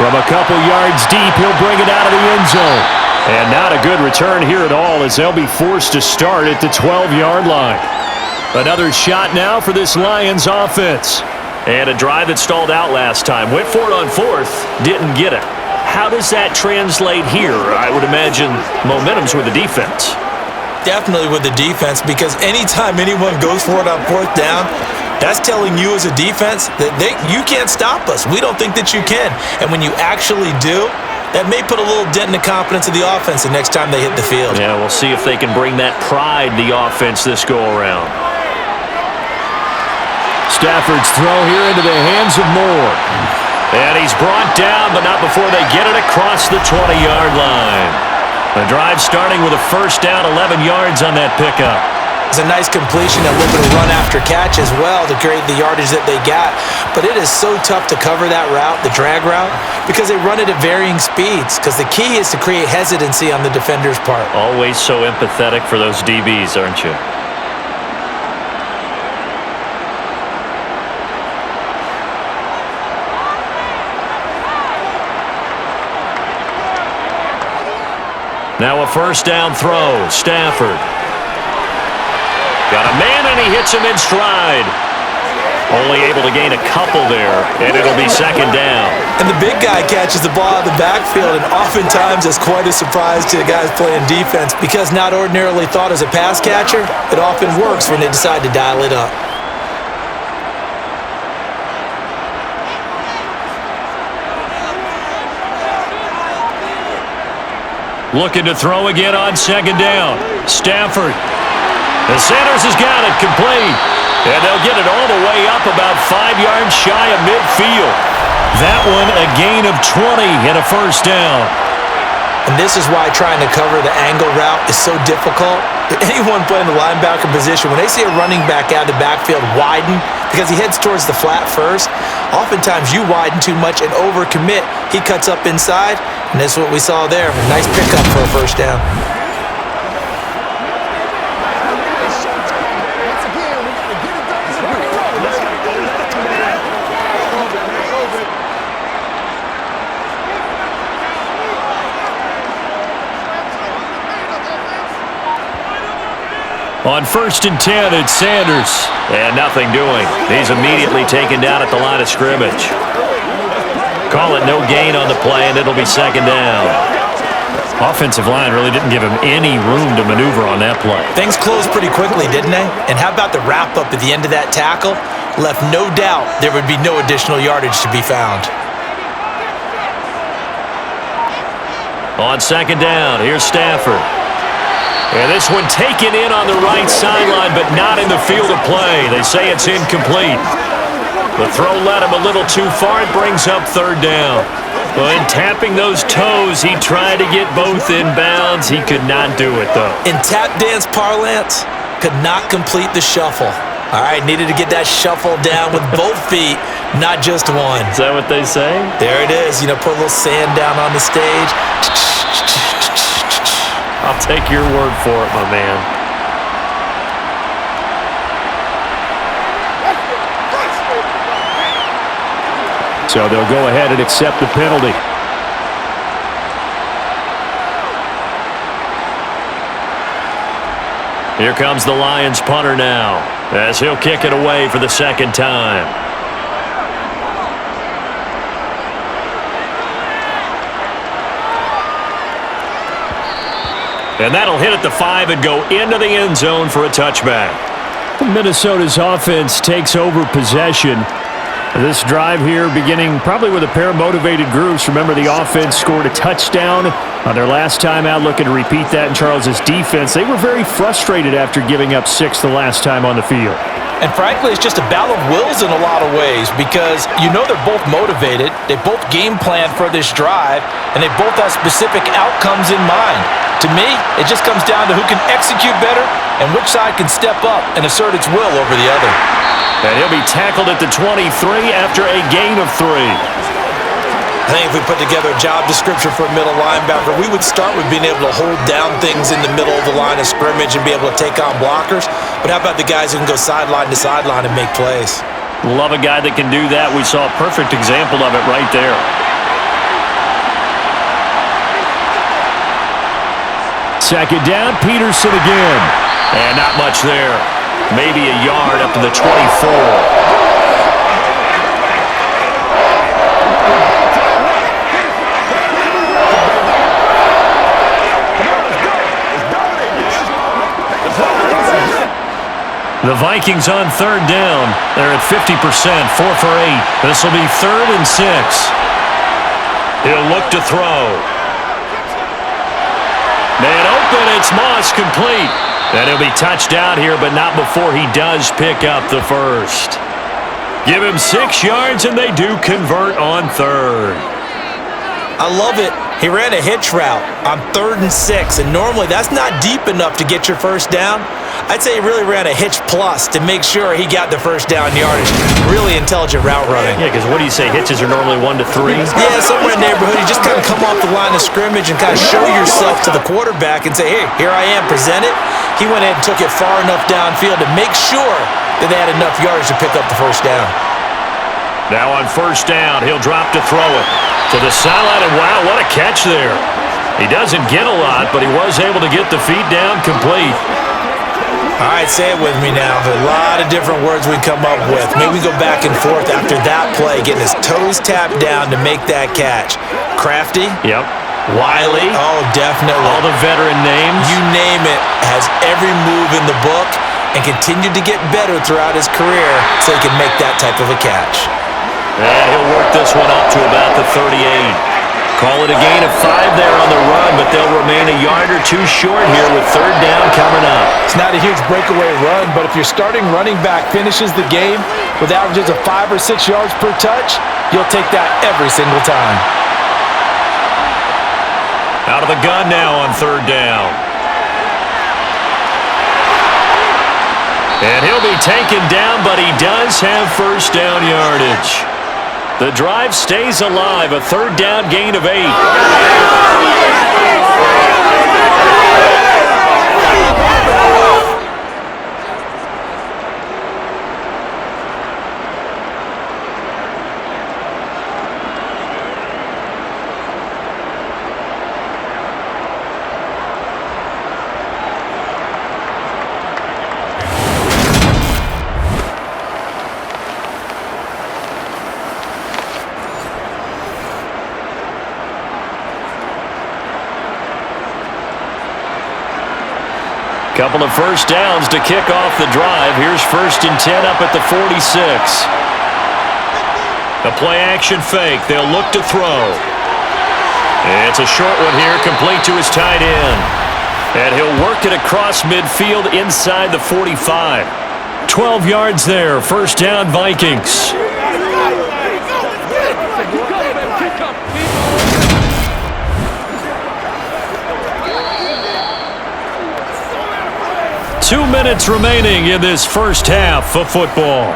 From a couple yards deep, he'll bring it out of the end zone. And not a good return here at all, as they'll be forced to start at the 12-yard line. Another shot now for this Lions offense. And a drive that stalled out last time. Went for it on 4th, didn't get it. How does that translate here? I would imagine momentum's with the defense. Definitely with the defense, because anytime anyone goes for it on 4th down, that's telling you as a defense that you can't stop us. We don't think that you can. And when you actually do, that may put a little dent in the confidence of the offense the next time they hit the field. Yeah, we'll see if they can bring that pride the offense this go-around. Stafford's throw here into the hands of Moore. And he's brought down, but not before they get it across the 20-yard line. The drive starting with a 1st down, 11 yards on that pickup. It's a nice completion, a little bit of run after catch as well to create the yardage that they got. But it is so tough to cover that route, the drag route, because they run it at varying speeds. Because the key is to create hesitancy on the defender's part. Always so empathetic for those DBs, aren't you? Now a 1st down throw. Stafford. Got a man, and he hits him in stride. Only able to gain a couple there, and it'll be 2nd down. And the big guy catches the ball out of the backfield, and oftentimes it's quite a surprise to the guys playing defense, because not ordinarily thought as a pass catcher, it often works when they decide to dial it up. Looking to throw again on 2nd down. Stafford. The Sanders has got it complete. And they'll get it all the way up about 5 yards shy of midfield. That one a gain of 20 and a 1st down. And this is why trying to cover the angle route is so difficult. Anyone playing the linebacker position, when they see a running back out of the backfield widen because he heads towards the flat first, oftentimes you widen too much and overcommit. He cuts up inside, and this is what we saw there. A nice pickup for a first down. On 1st and 10, it's Sanders. And nothing doing. He's immediately taken down at the line of scrimmage. Call it no gain on the play, and it'll be 2nd down. Offensive line really didn't give him any room to maneuver on that play. Things closed pretty quickly, didn't they? And how about the wrap-up at the end of that tackle? Left no doubt there would be no additional yardage to be found. On 2nd down, here's Stafford. And this one taken in on the right sideline, but not in the field of play. They say it's incomplete. The throw led him a little too far. It brings up 3rd down. Well, in tapping those toes, he tried to get both in bounds. He could not do it, though. In tap dance parlance, could not complete the shuffle. All right, needed to get that shuffle down with both feet, not just one. Is that what they say? There it is. You know, put a little sand down on the stage. I'll take your word for it, my man. So they'll go ahead and accept the penalty. Here comes the Lions punter now, as he'll kick it away for the 2nd time. And that'll hit at the 5 and go into the end zone for a touchback. Minnesota's offense takes over possession. This drive here beginning probably with a pair of motivated groups. Remember, the offense scored a touchdown on their last time out, looking to repeat that in Charles's defense. They were very frustrated after giving up 6 the last time on the field. And frankly, it's just a battle of wills in a lot of ways because you know they're both motivated, they both game plan for this drive, and they both have specific outcomes in mind. To me, it just comes down to who can execute better and which side can step up and assert its will over the other. And he'll be tackled at the 23 after a gain of 3. I think if we put together a job description for a middle linebacker, we would start with being able to hold down things in the middle of the line of scrimmage and be able to take on blockers. But how about the guys who can go sideline to sideline and make plays? Love a guy that can do that. We saw a perfect example of it right there. Second down, Peterson again. And not much there. Maybe a yard up to the 24. The Vikings on 3rd down. They're at 50%, 4 for 8. This will be 3rd and 6. He'll look to throw. Man open, it's Moss, complete. And he'll be touched down here, but not before he does pick up the first. Give him 6 yards, and they do convert on 3rd. I love it. He ran a hitch route on 3rd and 6, and normally that's not deep enough to get your first down. I'd say he really ran a hitch plus to make sure he got the first down yardage. Really intelligent route running. Yeah, because what do you say? Hitches are normally 1 to 3? Yeah, somewhere in the neighborhood. You just kind of come off the line of scrimmage and kind of show yourself to the quarterback and say, hey, here I am, present it. He went ahead and took it far enough downfield to make sure that they had enough yardage to pick up the first down. Now on 1st down, he'll drop to throw it to the sideline, and wow, what a catch there. He doesn't get a lot, but he was able to get the feet down complete. All right, say it with me now. There's a lot of different words we come up with. Maybe we go back and forth after that play, getting his toes tapped down to make that catch. Crafty? Yep. Wiley? Oh, definitely. All the veteran names? You name it. Has every move in the book and continued to get better throughout his career so he can make that type of a catch. And he'll work this one up to about the 38. Call it a gain of 5 there on the run, but they'll remain a yard or 2 short here with 3rd down coming up. It's not a huge breakaway run, but if your starting running back finishes the game with averages of 5 or 6 yards per touch, you'll take that every single time. Out of the gun now on third down. And he'll be taken down, but he does have first down yardage. The drive stays alive, a third down gain of 8. Couple of first downs to kick off the drive. Here's 1st and 10 up at the 46. A play-action fake. They'll look to throw. It's a short one here, complete to his tight end. And he'll work it across midfield inside the 45. 12 yards there. First down, Vikings. 2 minutes remaining in this first half of football.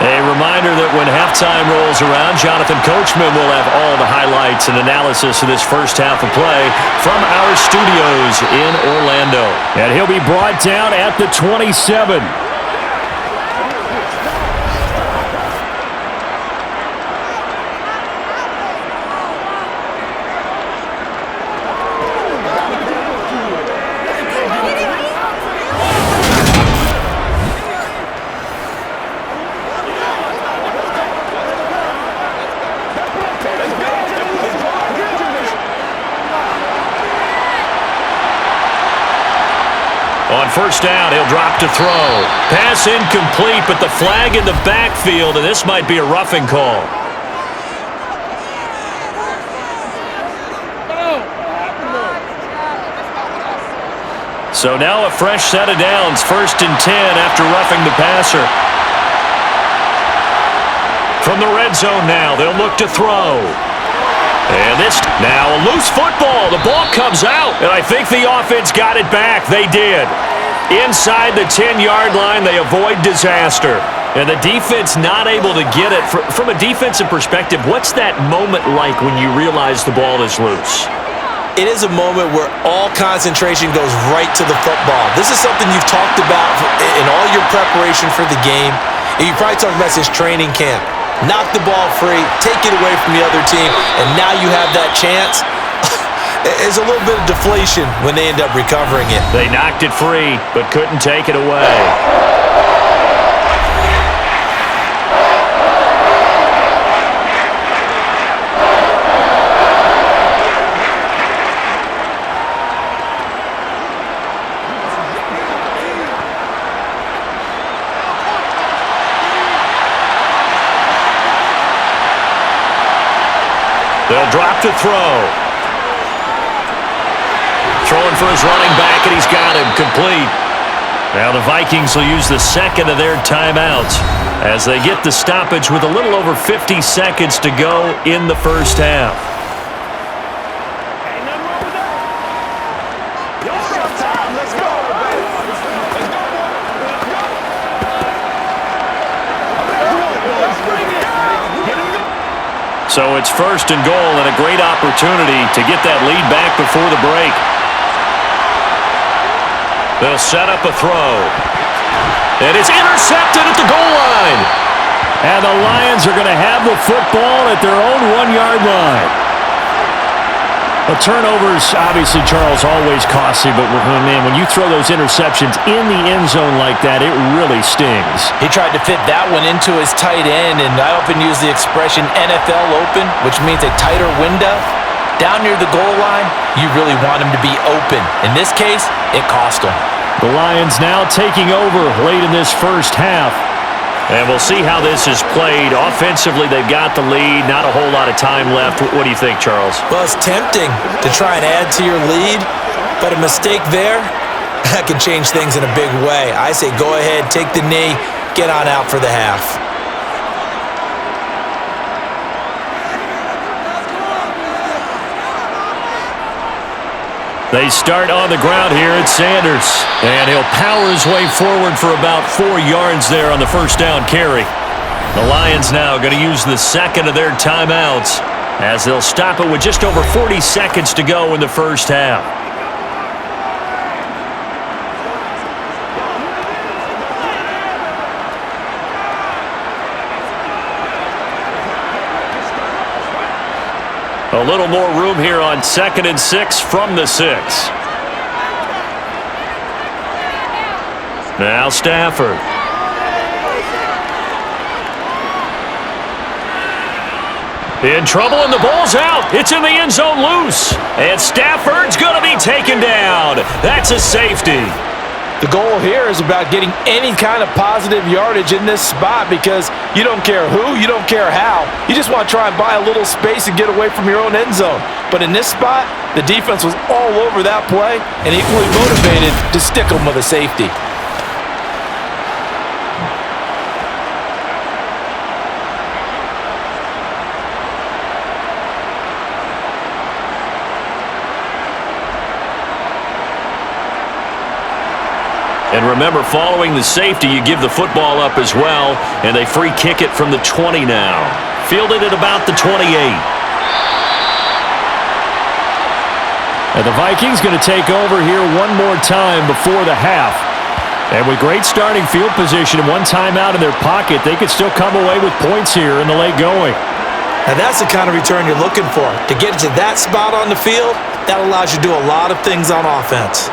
A reminder that when halftime rolls around, Jonathan Coachman will have all the highlights and analysis of this first half of play from our studios in Orlando. And he'll be brought down at the 27. On first down, he'll drop to throw. Pass incomplete, but the flag in the backfield, and this might be a roughing call. So now a fresh set of downs, 1st and 10 after roughing the passer. From the red zone now, they'll look to throw. And this now a loose football. The ball comes out, and I think the offense got it back. They did. Inside the 10-yard line, they avoid disaster. And the defense not able to get it. From a defensive perspective, what's that moment like when you realize the ball is loose? It is a moment where all concentration goes right to the football. This is something you've talked about in all your preparation for the game. And you probably talked about this training camp. Knock the ball free, take it away from the other team, and now you have that chance. There's a little bit of deflation when they end up recovering it. They knocked it free, but couldn't take it away. They'll drop to throw. Throwing for his running back, and he's got him complete. Now the Vikings will use the second of their timeouts as they get the stoppage with a little over 50 seconds to go in the first half. So it's 1st and goal and a great opportunity to get that lead back before the break. They'll set up a throw. And it's intercepted at the goal line. And the Lions are going to have the football at their own 1-yard line. The turnovers, obviously, Charles, always costly, but, man, when you throw those interceptions in the end zone like that, it really stings. He tried to fit that one into his tight end, and I often use the expression NFL open, which means a tighter window. Down near the goal line, you really want him to be open. In this case, it cost him. The Lions now taking over late in this first half. And we'll see how this is played. Offensively, they've got the lead. Not a whole lot of time left. What do you think, Charles? Well, it's tempting to try and add to your lead, but a mistake there, that can change things in a big way. I say go ahead, take the knee, get on out for the half. They start on the ground here at Sanders. And he'll power his way forward for about 4 yards there on the first down carry. The Lions now going to use the second of their timeouts as they'll stop it with just over 40 seconds to go in the first half. A little more room here on 2nd and 6 from the 6. Now Stafford. In trouble, and the ball's out. It's in the end zone loose. And Stafford's going to be taken down. That's a safety. The goal here is about getting any kind of positive yardage in this spot because you don't care who, you don't care how. You just want to try and buy a little space and get away from your own end zone. But in this spot, the defense was all over that play and equally motivated to stick them with a safety. And remember, following the safety, you give the football up as well, and they free kick it from the 20 now. Fielded at about the 28. And the Vikings going to take over here one more time before the half. And with great starting field position and one timeout in their pocket, they could still come away with points here in the late going. And that's the kind of return you're looking for. To get to that spot on the field, that allows you to do a lot of things on offense.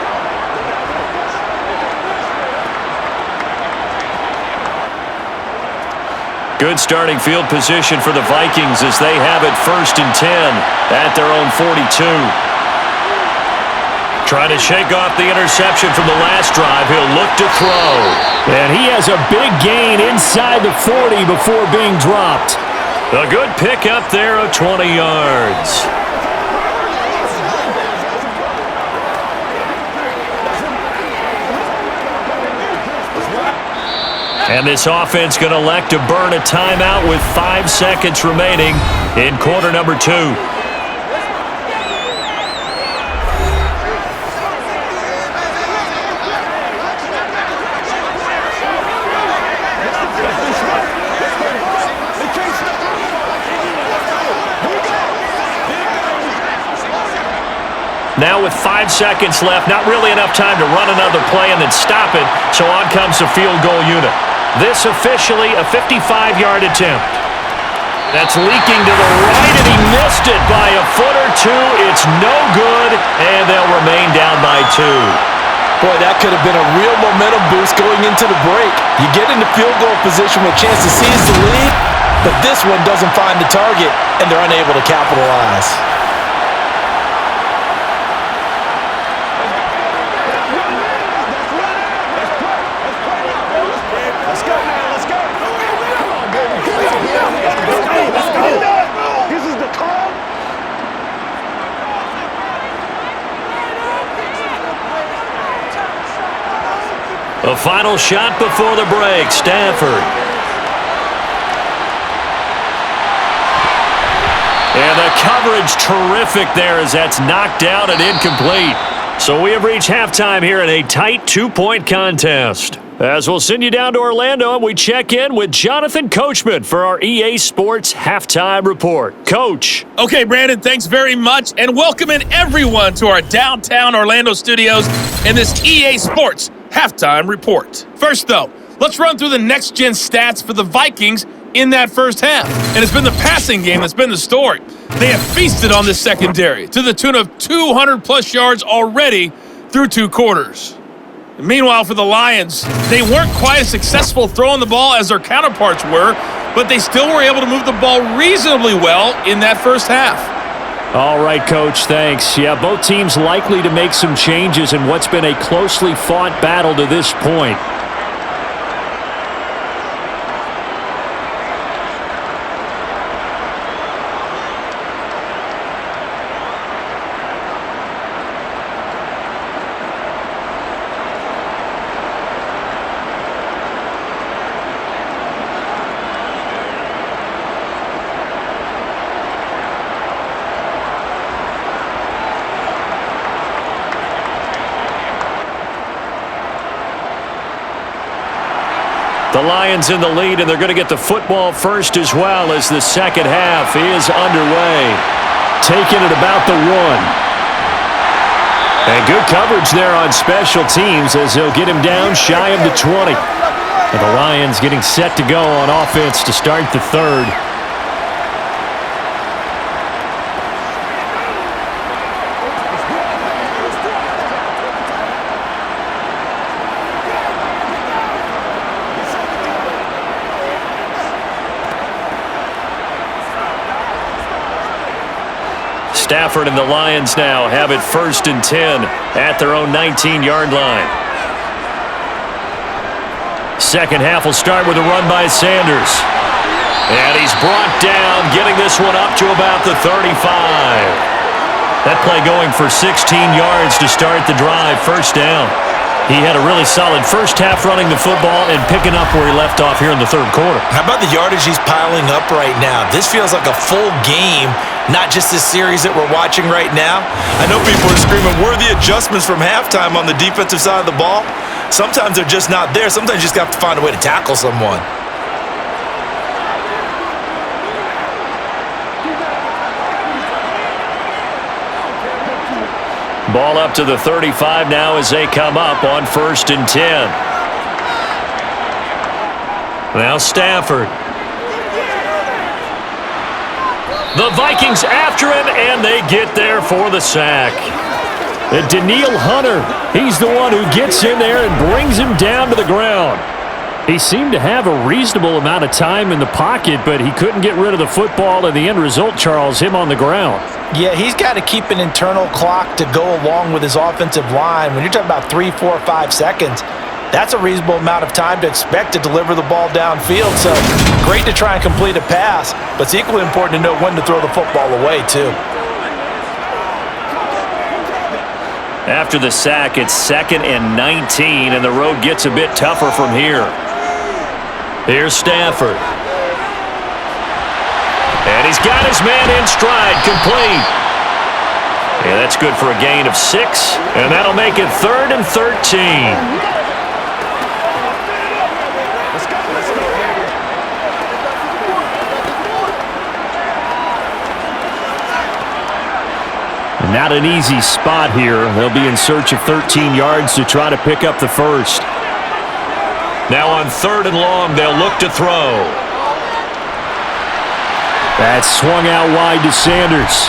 Good starting field position for the Vikings as they have it 1st and 10 at their own 42. Trying to shake off the interception from the last drive. He'll look to throw. And he has a big gain inside the 40 before being dropped. A good pickup there of 20 yards. And this offense going to elect to burn a timeout with 5 seconds remaining in quarter number 2. Now with 5 seconds left, not really enough time to run another play and then stop it, so on comes the field goal unit. This officially a 55-yard attempt. That's leaking to the right, and he missed it by a foot or two. It's no good, and they'll remain down by 2. Boy, that could have been a real momentum boost going into the break. You get into field goal position with a chance to seize the lead, but this one doesn't find the target, and they're unable to capitalize. A final shot before the break, Stafford. And the coverage terrific there as that's knocked down and incomplete. So we have reached halftime here in a tight 2-point contest. As we'll send you down to Orlando, and we check in with Jonathan Coachman for our EA Sports Halftime Report. Coach. Okay, Brandon, thanks very much, and welcoming everyone to our downtown Orlando studios in this EA Sports Halftime Report. First, though, let's run through the next-gen stats for the Vikings in that first half. And it's been the passing game that's been the story. They have feasted on this secondary to the tune of 200-plus yards already through 2 quarters. Meanwhile, for the Lions, they weren't quite as successful throwing the ball as their counterparts were, but they still were able to move the ball reasonably well in that first half. All right, Coach, thanks. Yeah, both teams likely to make some changes in what's been a closely fought battle to this point. The Lions in the lead, and they're going to get the football first as well as the second half is underway. Taking it about the 1. And good coverage there on special teams as they'll get him down shy of the 20. And the Lions getting set to go on offense to start the third. Stafford and the Lions now have it 1st and 10 at their own 19-yard line. Second half will start with a run by Sanders. And he's brought down, getting this one up to about the 35. That play going for 16 yards to start the drive, 1st down. He had a really solid first half running the football and picking up where he left off here in the 3rd quarter. How about the yardage he's piling up right now? This feels like a full game, not just this series that we're watching right now. I know people are screaming, where are the adjustments from halftime on the defensive side of the ball? Sometimes they're just not there. Sometimes you just have to find a way to tackle someone. Ball up to the 35 now as they come up on 1st and 10. Now Stafford. The Vikings after him, and they get there for the sack. And Danielle Hunter, he's the one who gets in there and brings him down to the ground. He seemed to have a reasonable amount of time in the pocket, but he couldn't get rid of the football, and the end result, Charles, him on the ground. Yeah, he's got to keep an internal clock to go along with his offensive line. When you're talking about 3, 4, 5 seconds, that's a reasonable amount of time to expect to deliver the ball downfield. So great to try and complete a pass, but it's equally important to know when to throw the football away, too. After the sack, it's 2nd and 19, and the road gets a bit tougher from here. Here's Stafford. And he's got his man in stride, complete. Yeah, that's good for a gain of 6, and that'll make it 3rd and 13. Not an easy spot here. They'll be in search of 13 yards to try to pick up the first. Now on 3rd and long, they'll look to throw. That's swung out wide to Sanders.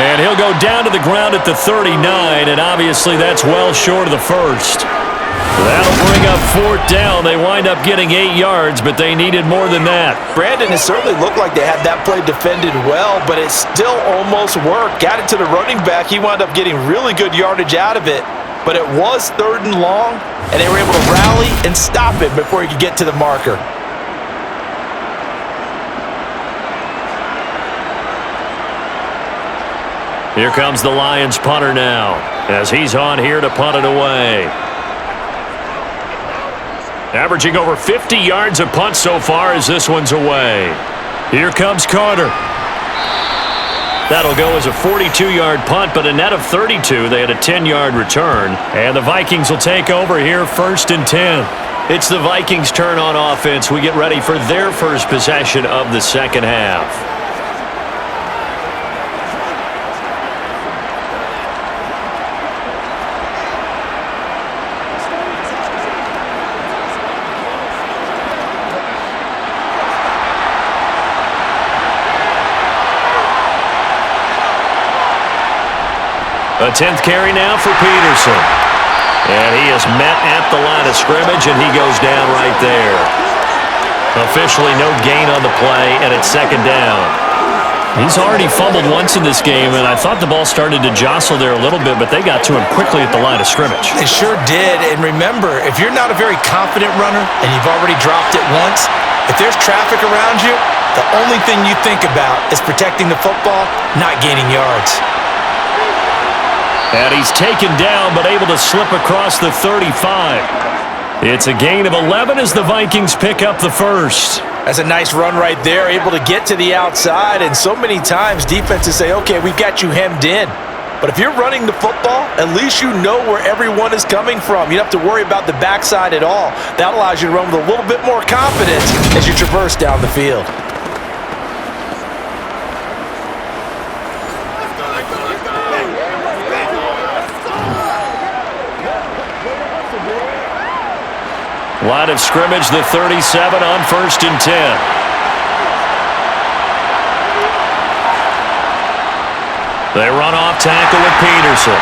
And he'll go down to the ground at the 39, and obviously that's well short of the first. That'll bring up 4th down. They wind up getting 8 yards, but they needed more than that. Brandon, it certainly looked like they had that play defended well, but it still almost worked. Got it to the running back. He wound up getting really good yardage out of it, but it was 3rd and long, and they were able to rally and stop it before he could get to the marker. Here comes the Lions punter now, as he's on here to punt it away. Averaging over 50 yards a punt so far as this one's away. Here comes Carter. That'll go as a 42-yard punt, but a net of 32. They had a 10-yard return, and the Vikings will take over here 1st and 10. It's the Vikings' turn on offense. We get ready for their first possession of the second half. A 10th carry now for Peterson. And he is met at the line of scrimmage, and he goes down right there. Officially no gain on the play, and it's 2nd down. He's already fumbled once in this game, and I thought the ball started to jostle there a little bit, but they got to him quickly at the line of scrimmage. They sure did, and remember, if you're not a very confident runner and you've already dropped it once, if there's traffic around you, the only thing you think about is protecting the football, not gaining yards. And he's taken down, but able to slip across the 35. It's a gain of 11 as the Vikings pick up the first. That's a nice run right there, able to get to the outside, and so many times defenses say, okay, we've got you hemmed in. But if you're running the football, at least you know where everyone is coming from. You don't have to worry about the backside at all. That allows you to run with a little bit more confidence as you traverse down the field. Line of scrimmage, the 37 on 1st and 10. They run off tackle with Peterson.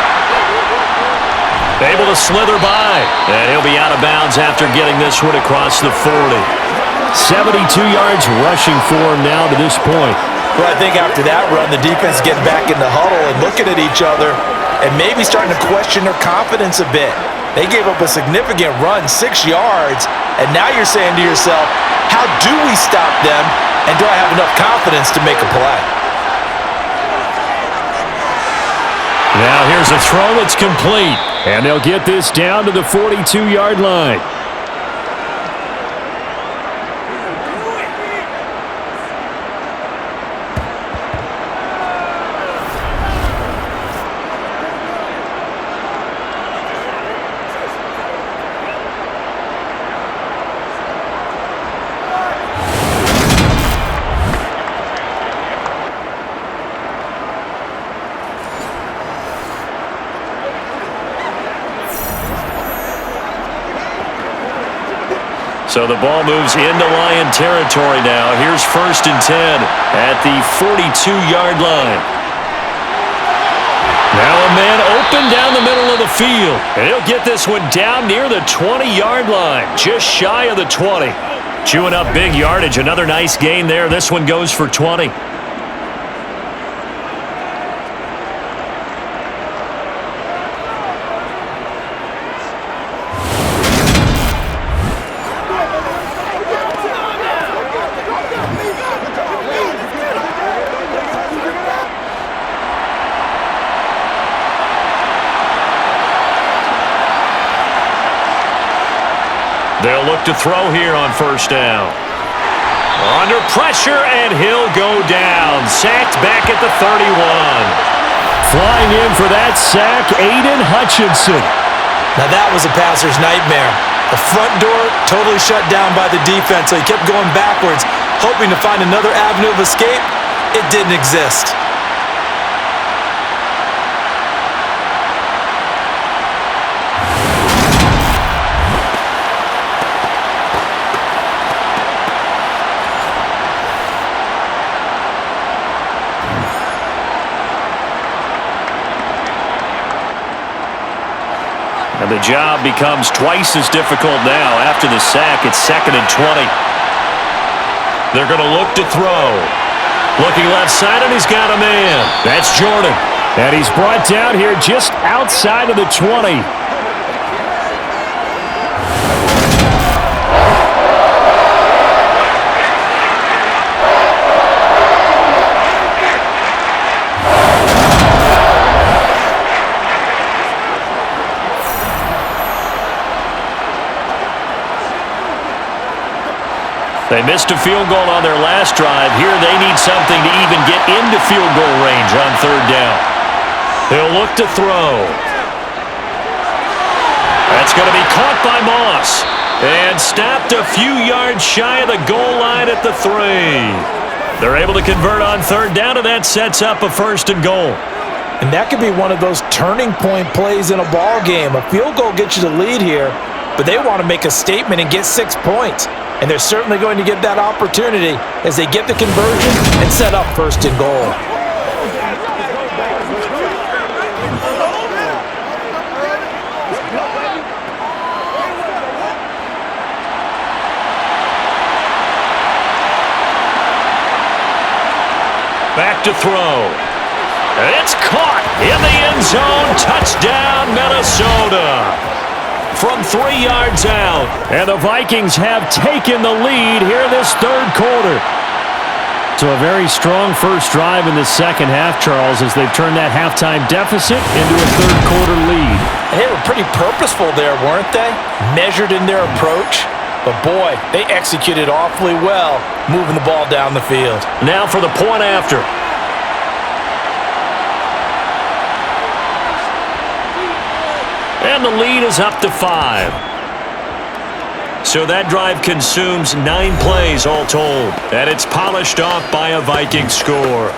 Able to slither by, and he'll be out of bounds after getting this one across the 40. 72 yards rushing for him now to this point. Well, I think after that run, the defense getting back in the huddle and looking at each other and maybe starting to question their confidence a bit. They gave up a significant run, 6 yards, and now you're saying to yourself, how do we stop them, and do I have enough confidence to make a play? Now here's a throw that's complete, and they'll get this down to the 42-yard line. So the ball moves into Lion territory now. Here's 1st and 10 at the 42-yard line. Now a man open down the middle of the field. And he'll get this one down near the 20-yard line, just shy of the 20. Chewing up big yardage. Another nice gain there. This one goes for 20. They'll look to throw here on 1st down. Under pressure, and he'll go down. Sacked back at the 31. Flying in for that sack, Aiden Hutchinson. Now that was a passer's nightmare. The front door totally shut down by the defense, so he kept going backwards, hoping to find another avenue of escape. It didn't exist. And the job becomes twice as difficult now. After the sack, it's 2nd and 20. They're going to look to throw. Looking left side, and he's got a man. That's Jordan. And he's brought down here just outside of the 20. They missed a field goal on their last drive. Here they need something to even get into field goal range on 3rd down. They'll look to throw. That's going to be caught by Moss. And stopped a few yards shy of the goal line at the 3. They're able to convert on 3rd down, and that sets up a 1st and goal. And that could be one of those turning point plays in a ball game. A field goal gets you the lead here, but they want to make a statement and get 6 points. And they're certainly going to get that opportunity as they get the conversion and set up 1st and goal. Back to throw. It's caught in the end zone. Touchdown, Minnesota. From 3 yards out. And the Vikings have taken the lead here in this 3rd quarter. So a very strong first drive in the second half, Charles, as they've turned that halftime deficit into a 3rd quarter lead. And they were pretty purposeful there, weren't they? Measured in their approach. But boy, they executed awfully well, moving the ball down the field. Now for the point after. And the lead is up to 5. So that drive consumes 9 plays all told. And it's polished off by a Viking score.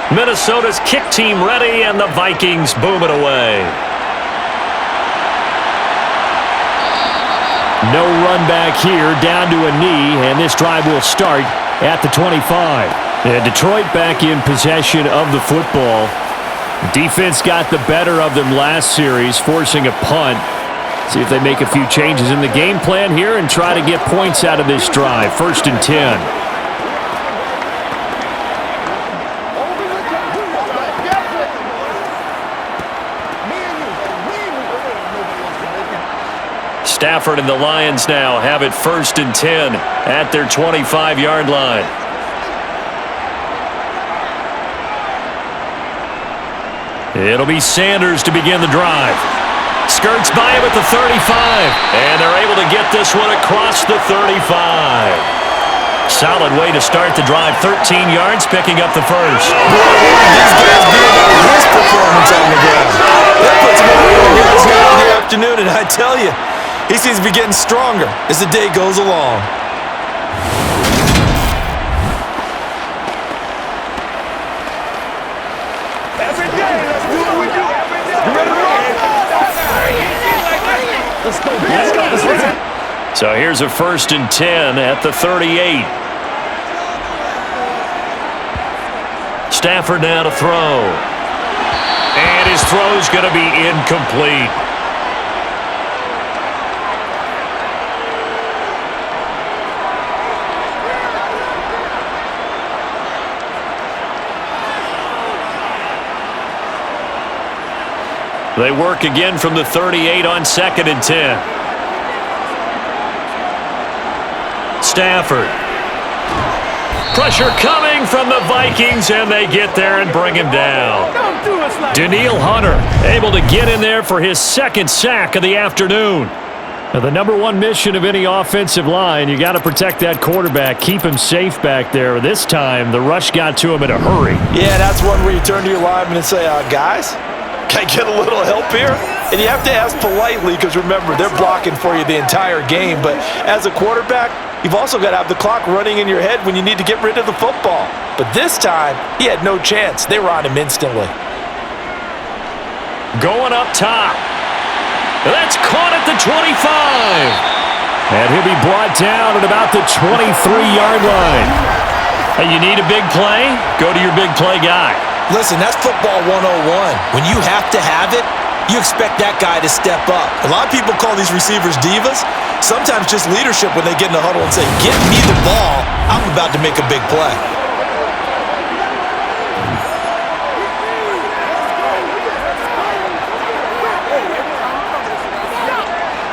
Minnesota's kick team ready, and the Vikings boom it away. No run back here, down to a knee, and this drive will start at the 25. And Detroit back in possession of the football. Defense got the better of them last series, forcing a punt. See if they make a few changes in the game plan here and try to get points out of this drive. 1st and 10. Stafford and the Lions now have it 1st and 10 at their 25-yard line. It'll be Sanders to begin the drive. Skirts by him at the 35, and they're able to get this one across the 35. Solid way to start the drive. 13 yards, picking up the first. These guys being his performance on the ground. That puts him over yards here in the afternoon, and I tell you, he seems to be getting stronger as the day goes along. Every day, let's do what we do every day. You ready to roll? Let's go. So here's a 1st and 10 at the 38. Stafford now to throw. And his throw's going to be incomplete. They work again from the 38 on 2nd and 10. Stafford. Pressure coming from the Vikings, and they get there and bring him down. Danielle Hunter able to get in there for his 2nd sack of the afternoon. Now, the number 1 mission of any offensive line, you got to protect that quarterback, keep him safe back there. This time, the rush got to him in a hurry. Yeah, that's one where you turn to your lineman and say, guys, can I get a little help here? And you have to ask politely because, remember, they're blocking for you the entire game. But as a quarterback, you've also got to have the clock running in your head when you need to get rid of the football. But this time, he had no chance. They were on him instantly. Going up top. That's caught at the 25. And he'll be brought down at about the 23-yard line. Hey, you need a big play? Go to your big play guy. Listen, that's football 101. When you have to have it, you expect that guy to step up. A lot of people call these receivers divas. Sometimes just leadership when they get in the huddle and say, get me the ball. I'm about to make a big play.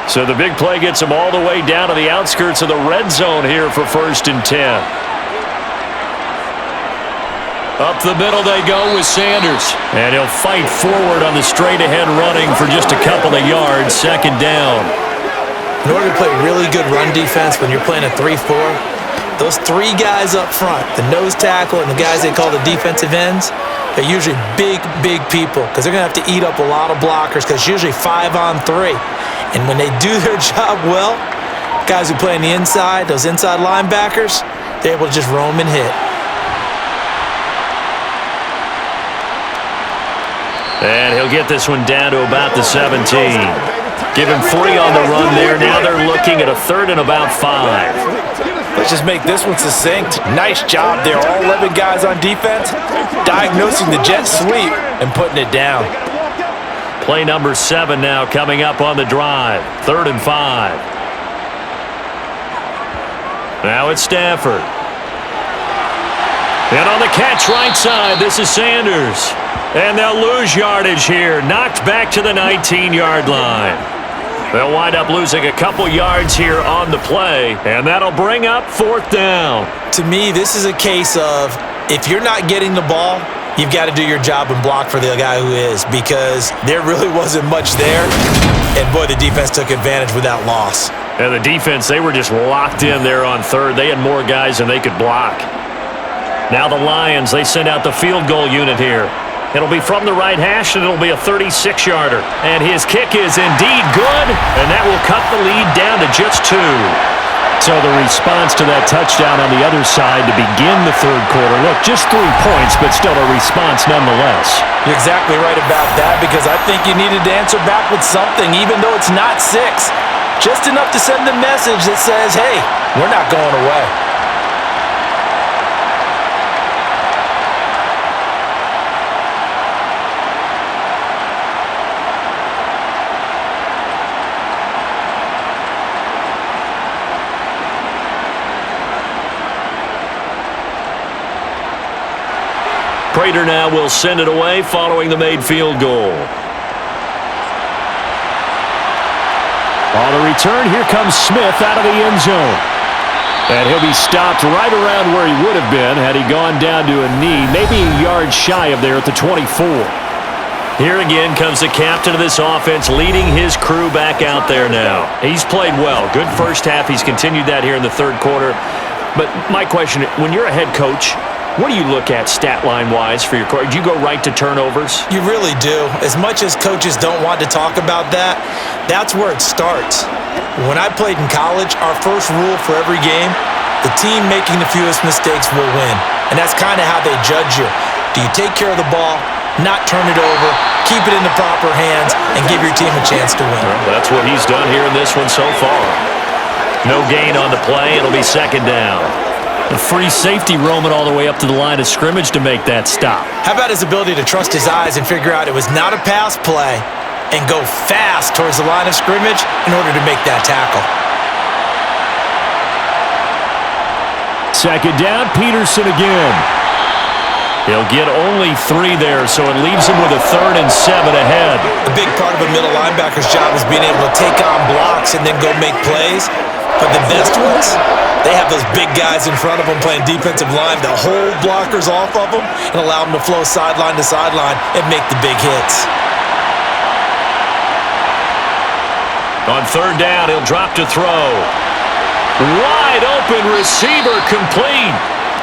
So the big play gets them all the way down to the outskirts of the red zone here for 1st and 10. Up the middle they go with Sanders. And he'll fight forward on the straight-ahead running for just a couple of yards. 2nd down. In order to play really good run defense when you're playing a 3-4, those 3 guys up front, the nose tackle and the guys they call the defensive ends, they're usually big, big people because they're going to have to eat up a lot of blockers because it's usually 5-on-3. And when they do their job well, guys who play on the inside, those inside linebackers, they're able to just roam and hit. And he'll get this one down to about the 17. Give him 3 on the run there. Now they're looking at a 3rd and about 5. Let's just make this one succinct. Nice job there. All 11 guys on defense diagnosing the jet sweep and putting it down. Play number 7 now coming up on the drive. 3rd and 5. Now it's Stafford. And on the catch right side, this is Sanders. And they'll lose yardage here. Knocked back to the 19-yard line. They'll wind up losing a couple yards here on the play, and that'll bring up 4th down. To me, this is a case of if you're not getting the ball, you've got to do your job and block for the guy who is, because there really wasn't much there. And, boy, the defense took advantage with that loss. And the defense, they were just locked in there on 3rd. They had more guys than they could block. Now the Lions, they send out the field goal unit here. It'll be from the right hash, and it'll be a 36-yarder. And his kick is indeed good, and that will cut the lead down to just 2. So the response to that touchdown on the other side to begin the 3rd quarter. Look, just 3 points, but still a response nonetheless. You're exactly right about that, because I think you needed to answer back with something, even though it's not 6. Just enough to send the message that says, hey, we're not going away. Prater now will send it away following the made field goal. On the return, here comes Smith out of the end zone. And he'll be stopped right around where he would have been had he gone down to a knee, maybe a yard shy of there at the 24. Here again comes the captain of this offense, leading his crew back out there now. He's played well. Good first half. He's continued that here in the 3rd quarter. But my question, when you're a head coach, what do you look at stat line-wise for your coach? Do you go right to turnovers? You really do. As much as coaches don't want to talk about that, that's where it starts. When I played in college, our first rule for every game, the team making the fewest mistakes will win. And that's kind of how they judge you. Do you take care of the ball, not turn it over, keep it in the proper hands, and give your team a chance to win? Well, that's what he's done here in this one so far. No gain on the play. It'll be 2nd down. A free safety roaming all the way up to the line of scrimmage to make that stop. How about his ability to trust his eyes and figure out it was not a pass play and go fast towards the line of scrimmage in order to make that tackle? 2nd down, Peterson again. He'll get only 3 there, so it leaves him with a 3rd and 7 ahead. A big part of a middle linebacker's job is being able to take on blocks and then go make plays. But the best ones, they have those big guys in front of them playing defensive line to hold blockers off of them and allow them to flow sideline to sideline and make the big hits. On 3rd down, he'll drop to throw. Wide open receiver complete.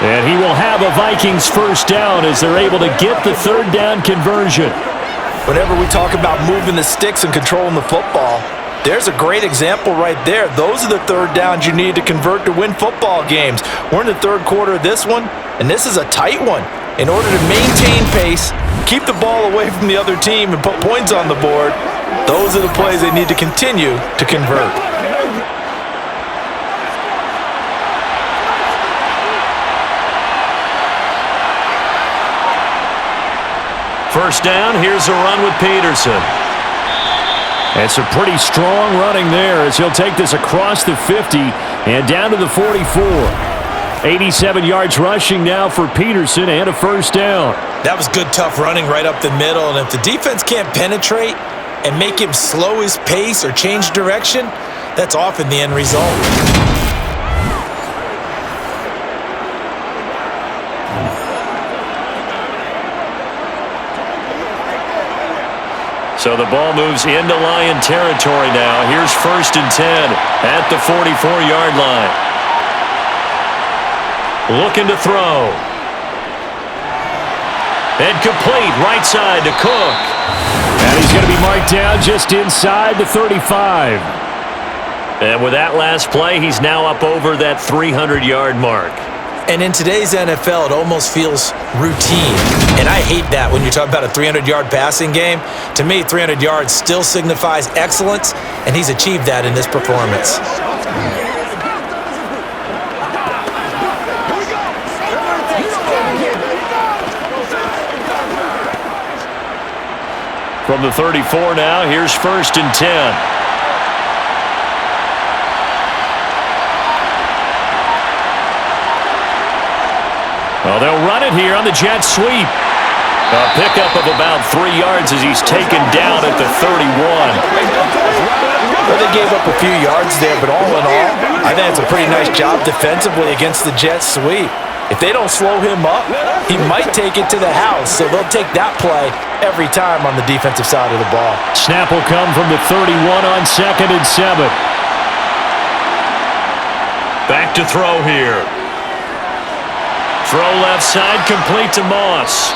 And he will have a Vikings 1st down as they're able to get the 3rd down conversion. Whenever we talk about moving the sticks and controlling the football, there's a great example right there. Those are the 3rd downs you need to convert to win football games. We're in the 3rd quarter of this one, and this is a tight one. In order to maintain pace, keep the ball away from the other team, and put points on the board, those are the plays they need to continue to convert. First down, here's a run with Peterson. It's a pretty strong running there as he'll take this across the 50 and down to the 44. 87 yards rushing now for Peterson and a 1st down. That was good, tough running right up the middle. And if the defense can't penetrate and make him slow his pace or change direction, that's often the end result. So the ball moves into Lion territory now. Here's 1st and 10 at the 44-yard line. Looking to throw. And complete right side to Cook. And he's going to be marked down just inside the 35. And with that last play, he's now up over that 300-yard mark. And in today's NFL, it almost feels routine. And I hate that when you talk about a 300-yard passing game. To me, 300 yards still signifies excellence, and he's achieved that in this performance. From the 34 now, here's 1st and 10. Well, they'll run it here on the jet sweep. A pickup of about 3 yards as he's taken down at the 31. Well, they gave up a few yards there, but all in all, I think it's a pretty nice job defensively against the jet sweep. If they don't slow him up, he might take it to the house, so they'll take that play every time on the defensive side of the ball. Snap will come from the 31 on 2nd and 7. Back to throw here. Throw left side, complete to Moss.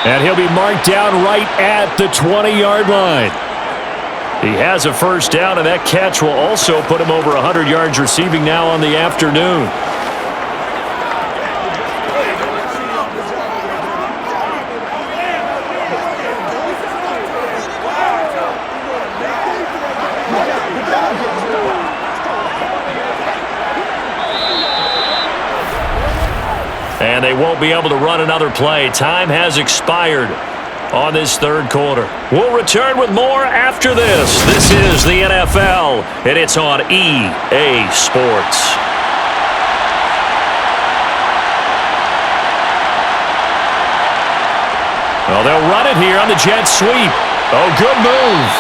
And he'll be marked down right at the 20-yard line. He has a first down, and that catch will also put him over 100 yards receiving now on the afternoon. And they won't be able to run another play. Time has expired on this third quarter. We'll return with more after this. This is the NFL, and it's on EA Sports. Well, they'll run it here on the jet sweep. Oh, good move.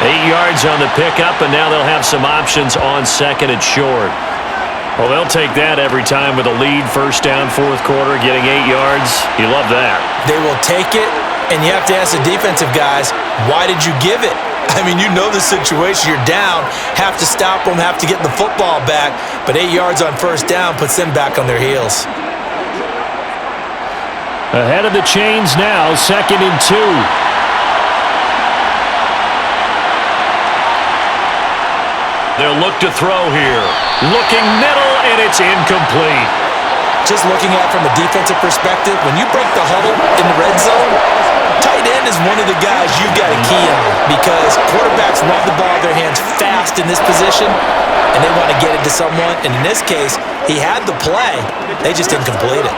8 yards on the pickup, and now they'll have some options on 2nd and short. Well, they'll take that every time with a lead, first down, fourth quarter, getting 8 yards. You love that. They will take it, and you have to ask the defensive guys, why did you give it? I mean, you know the situation. You're down, have to stop them, have to get the football back, but 8 yards on first down puts them back on their heels. Ahead of the chains now, 2nd and 2. They'll look to throw here. Looking middle, and it's incomplete. Just looking at it from a defensive perspective, when you break the huddle in the red zone, tight end is one of the guys you've got to key on because quarterbacks love the ball in their hands fast in this position, and they want to get it to someone. And in this case, he had the play. They just didn't complete it.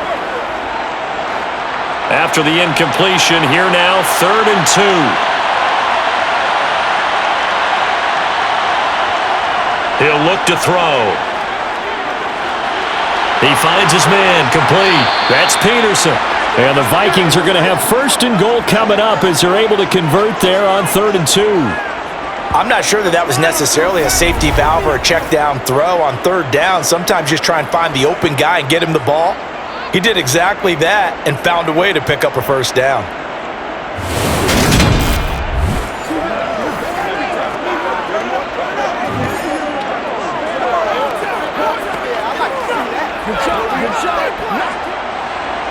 After the incompletion, here now, 3rd and 2. He'll look to throw. He finds his man, complete. That's Peterson. And the Vikings are going to have 1st and goal coming up as they're able to convert there on 3rd and 2. I'm not sure that was necessarily a safety valve or a check down throw on 3rd down. Sometimes just try and find the open guy and get him the ball. He did exactly that and found a way to pick up a first down.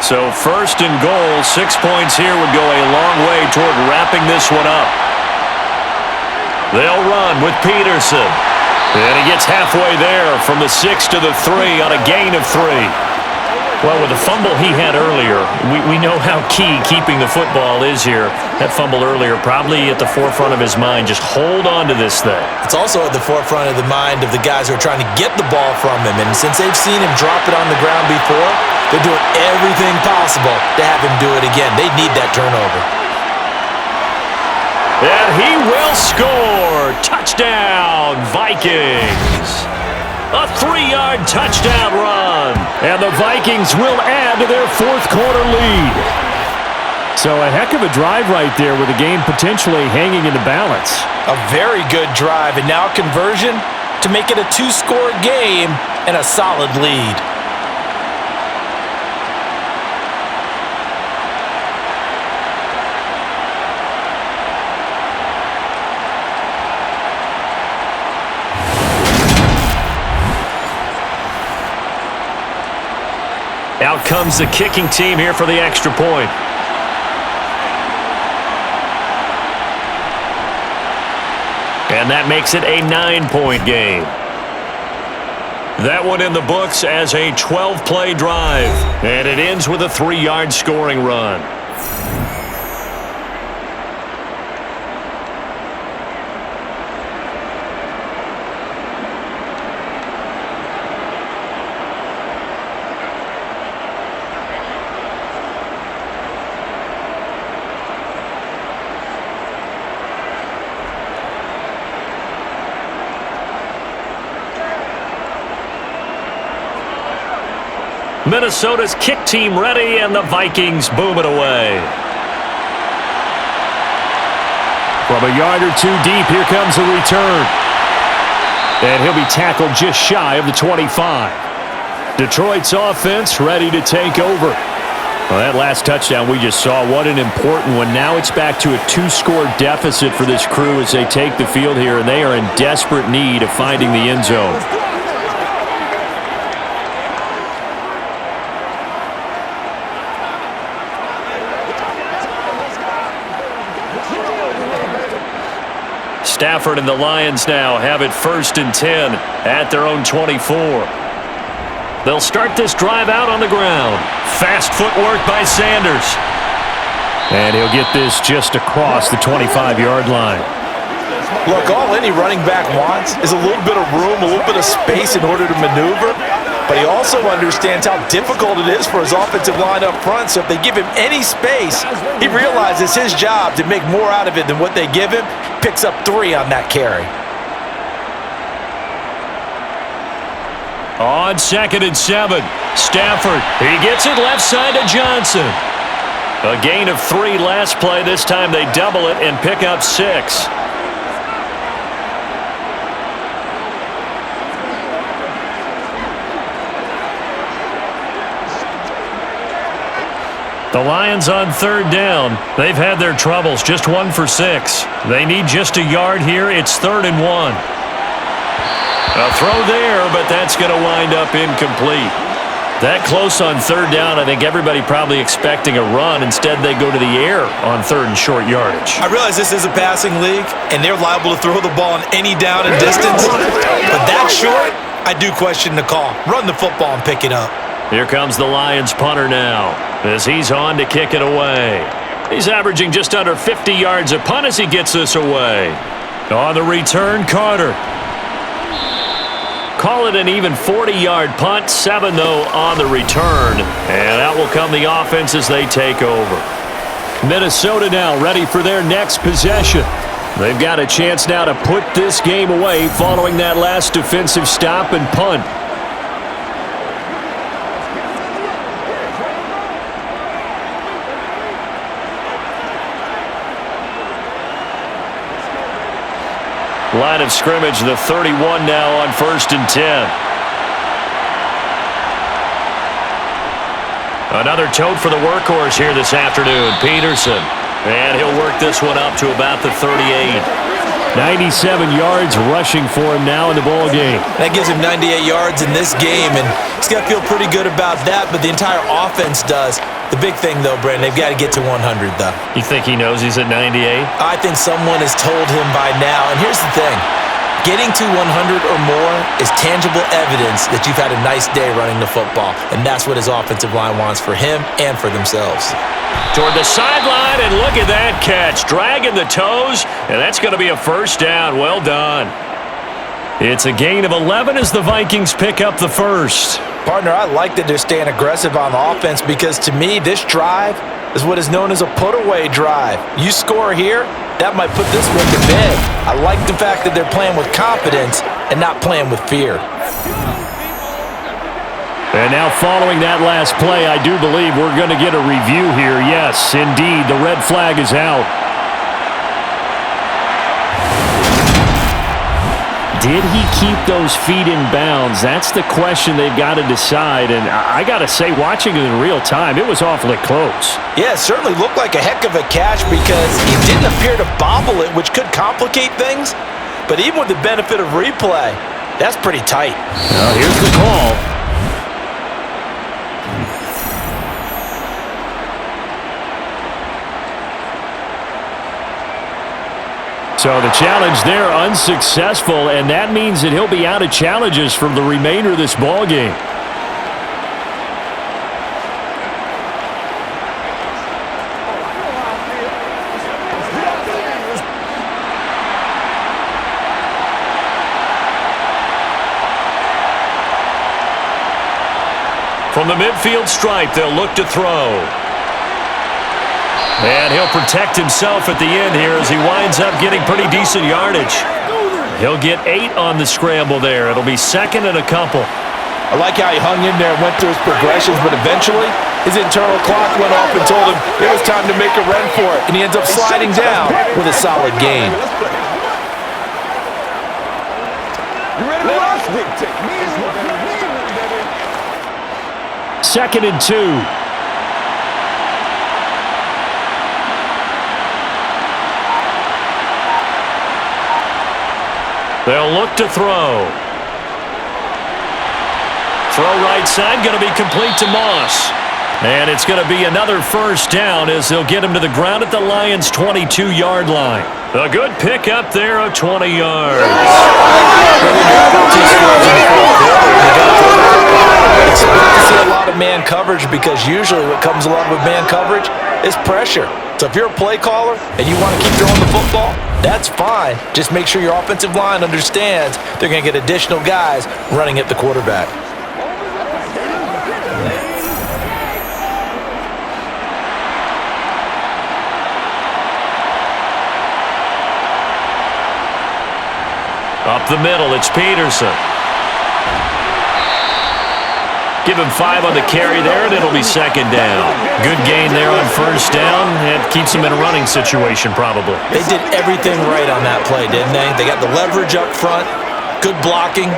So 1st and goal, 6 points here would go a long way toward wrapping this one up. They'll run with Peterson. And he gets halfway there from the 6 to the 3 on a gain of 3. Well, with the fumble he had earlier, we know how key keeping the football is here. That fumble earlier probably at the forefront of his mind. Just hold on to this thing. It's also at the forefront of the mind of the guys who are trying to get the ball from him. And since they've seen him drop it on the ground before, they're doing everything possible to have him do it again. They need that turnover. And he will score. Touchdown, Vikings. A 3-yard touchdown run. And the Vikings will add to their fourth quarter lead. So a heck of a drive right there with the game potentially hanging in the balance. A very good drive, and now conversion to make it a 2-score game and a solid lead. Out comes the kicking team here for the extra point. And that makes it a 9-point game. That one in the books as a 12-play drive. And it ends with a 3-yard scoring run. Minnesota's kick team ready, and the Vikings boom it away. From a yard or two deep, here comes the return. And he'll be tackled just shy of the 25. Detroit's offense ready to take over. Well, that last touchdown we just saw, what an important one. Now it's back to a 2-score deficit for this crew as they take the field here, and they are in desperate need of finding the end zone. Stafford and the Lions now have it 1st and 10 at their own 24. They'll start this drive out on the ground. Fast footwork by Sanders. And he'll get this just across the 25-yard line. Look, all any running back wants is a little bit of room, a little bit of space in order to maneuver. But he also understands how difficult it is for his offensive line up front. So if they give him any space, he realizes his job to make more out of it than what they give him. Picks up 3 on that carry. On 2nd and 7, Stafford. He gets it left side to Johnson. A gain of 3 last play. This time they double it and pick up 6. The Lions on 3rd down. They've had their troubles, just 1 for 6. They need just a yard here. It's 3rd and 1. A throw there, but that's going to wind up incomplete. That close on 3rd down, I think everybody probably expecting a run. Instead, they go to the air on 3rd and short yardage. I realize this is a passing league, and they're liable to throw the ball on any down and distance. But that short, I do question the call. Run the football and pick it up. Here comes the Lions punter now, as he's on to kick it away. He's averaging just under 50 yards a punt as he gets this away. On the return, Carter. Call it an even 40-yard punt, 7 though on the return. And out will come the offense as they take over. Minnesota now ready for their next possession. They've got a chance now to put this game away following that last defensive stop and punt. Line of scrimmage, the 31 now on 1st and 10. Another tote for the workhorse here this afternoon, Peterson. And he'll work this one up to about the 38. 97 yards rushing for him now in the ball game. That gives him 98 yards in this game, and he's got to feel pretty good about that, but the entire offense does. The big thing, though, Brandon, they've got to get to 100, though. You think he knows he's at 98? I think someone has told him by now, and here's the thing. Getting to 100 or more is tangible evidence that you've had a nice day running the football, and that's what his offensive line wants for him and for themselves. Toward the sideline, and look at that catch. Dragging the toes, and that's going to be a 1st down. Well done. It's a gain of 11 as the Vikings pick up the 1st. Partner, I like that they're staying aggressive on offense because, to me, this drive is what is known as a put-away drive. You score here, that might put this one to bed. I like the fact that they're playing with confidence and not playing with fear. And now following that last play, I do believe we're going to get a review here. Yes, indeed, the red flag is out. Did he keep those feet in bounds? That's the question they've got to decide. And I got to say, watching it in real time, it was awfully close. Yeah, it certainly looked like a heck of a catch because he didn't appear to bobble it, which could complicate things. But even with the benefit of replay, that's pretty tight. Now, here's the call. So the challenge there unsuccessful, and that means that he'll be out of challenges for the remainder of this ball game. From the midfield stripe, they'll look to throw. And he'll protect himself at the end here as he winds up getting pretty decent yardage. He'll get 8 on the scramble there. It'll be 2nd and a couple. I like how he hung in there and went through his progressions, but eventually his internal clock went off and told him it was time to make a run for it, and he ends up sliding down with a solid gain. You ready to rush? 2nd and 2. They'll look to throw. Throw right side, going to be complete to Moss. And it's going to be another first down as they'll get him to the ground at the Lions' 22-yard line. A good pick up there of 20 yards. Expect to see a lot of man coverage because usually what comes along with man coverage is pressure. So if you're a play caller and you want to keep throwing the football, that's fine. Just make sure your offensive line understands they're going to get additional guys running at the quarterback. Up the middle, it's Peterson. Give him 5 on the carry there, and it'll be 2nd down. Good gain there on first down. It keeps him in a running situation, probably. They did everything right on that play, didn't they? They got the leverage up front, good blocking,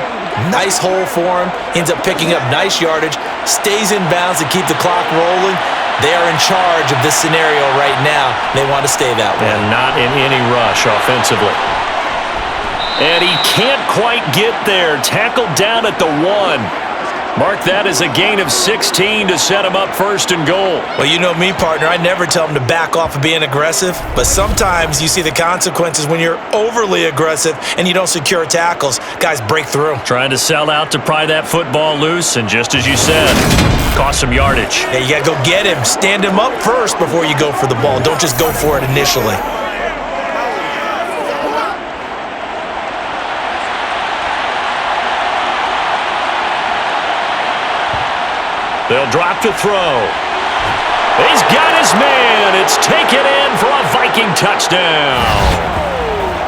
nice hole for him. Ends up picking up nice yardage, stays in bounds to keep the clock rolling. They are in charge of this scenario right now. They want to stay that way. And not in any rush offensively. And he can't quite get there. Tackled down at the 1. Mark that as a gain of 16 to set him up 1st and goal. Well, you know me, partner. I never tell him to back off of being aggressive, but sometimes you see the consequences when you're overly aggressive and you don't secure tackles. Guys break through. Trying to sell out to pry that football loose, and just as you said, cost some yardage. Yeah, you got to go get him. Stand him up first before you go for the ball. Don't just go for it initially. They'll drop to throw. He's got his man. It's taken in for a Viking touchdown.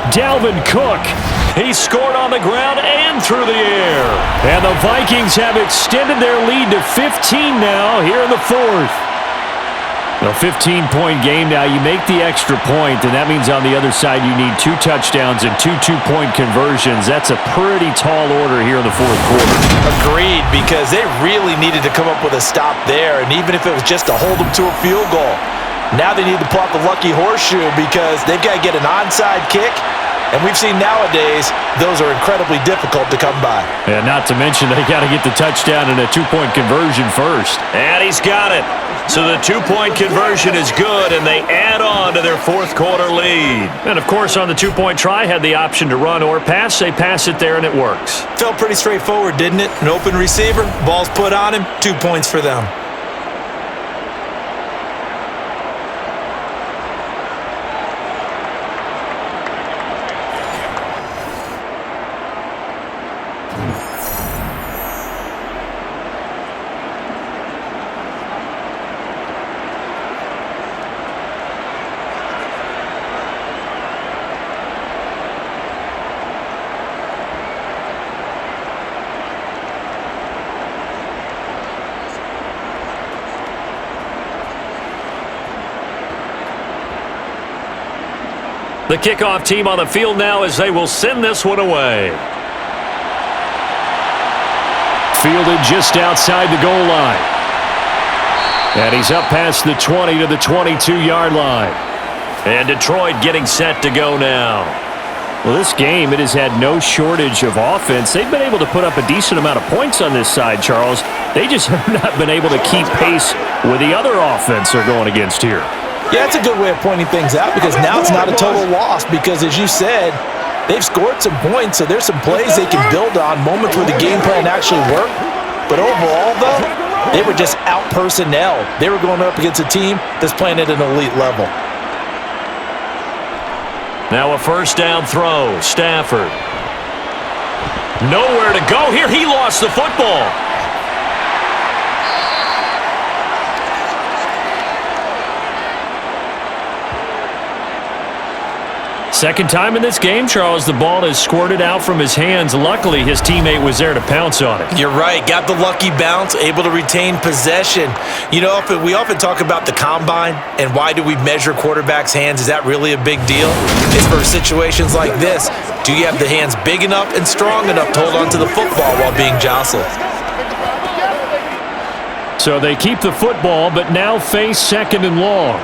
Dalvin Cook. He scored on the ground and through the air. And the Vikings have extended their lead to 15 now here in the 4th. A 15-point game now. You make the extra point, and that means on the other side you need 2 touchdowns and 2 two-point conversions. That's a pretty tall order here in the 4th quarter. Agreed, because they really needed to come up with a stop there, and even if it was just to hold them to a field goal. Now they need to pull out the lucky horseshoe because they've got to get an onside kick, and we've seen nowadays those are incredibly difficult to come by. And not to mention they got to get the touchdown and a 2-point conversion first. And he's got it. So the 2-point conversion is good, and they add on to their 4th quarter lead. And, of course, on the 2-point try, had the option to run or pass. They pass it there, and it works. Felt pretty straightforward, didn't it? An open receiver, ball's put on him, 2 points for them. The kickoff team on the field now as they will send this one away. Fielded just outside the goal line. And he's up past the 20 to the 22-yard line. And Detroit getting set to go now. Well, this game, it has had no shortage of offense. They've been able to put up a decent amount of points on this side, Charles. They just have not been able to keep pace with the other offense they're going against here. Yeah, that's a good way of pointing things out because now it's not a total loss because, as you said, they've scored some points, so there's some plays they can build on, moments where the game plan actually worked. But overall, though, they were just out-personnel. They were going up against a team that's playing at an elite level. Now a first down throw. Stafford. Nowhere to go here. He lost the football. Second time in this game, Charles, the ball is squirted out from his hands. Luckily, his teammate was there to pounce on it. You're right. Got the lucky bounce, able to retain possession. You know, we often talk about the combine and why do we measure quarterbacks' hands. Is that really a big deal? It's for situations like this. Do you have the hands big enough and strong enough to hold onto the football while being jostled? So they keep the football, but now face second and long.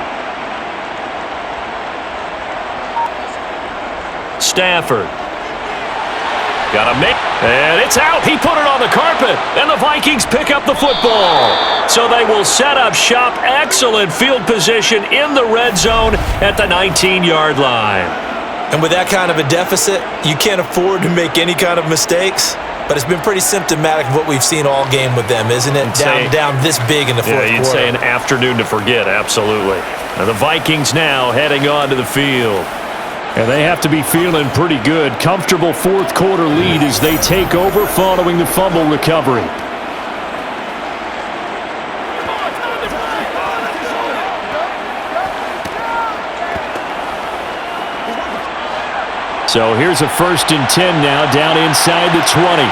Stafford. Got to make, and it's out. He put it on the carpet, and the Vikings pick up the football. So they will set up shop. Excellent field position in the red zone at the 19-yard line. And with that kind of a deficit, you can't afford to make any kind of mistakes. But it's been pretty symptomatic of what we've seen all game with them, isn't it? Down this big in the fourth quarter. You'd say an afternoon to forget, absolutely. Now the Vikings now heading onto the field. And they have to be feeling pretty good. Comfortable fourth quarter lead as they take over following the fumble recovery. So here's a 1st and 10 now down inside the 20.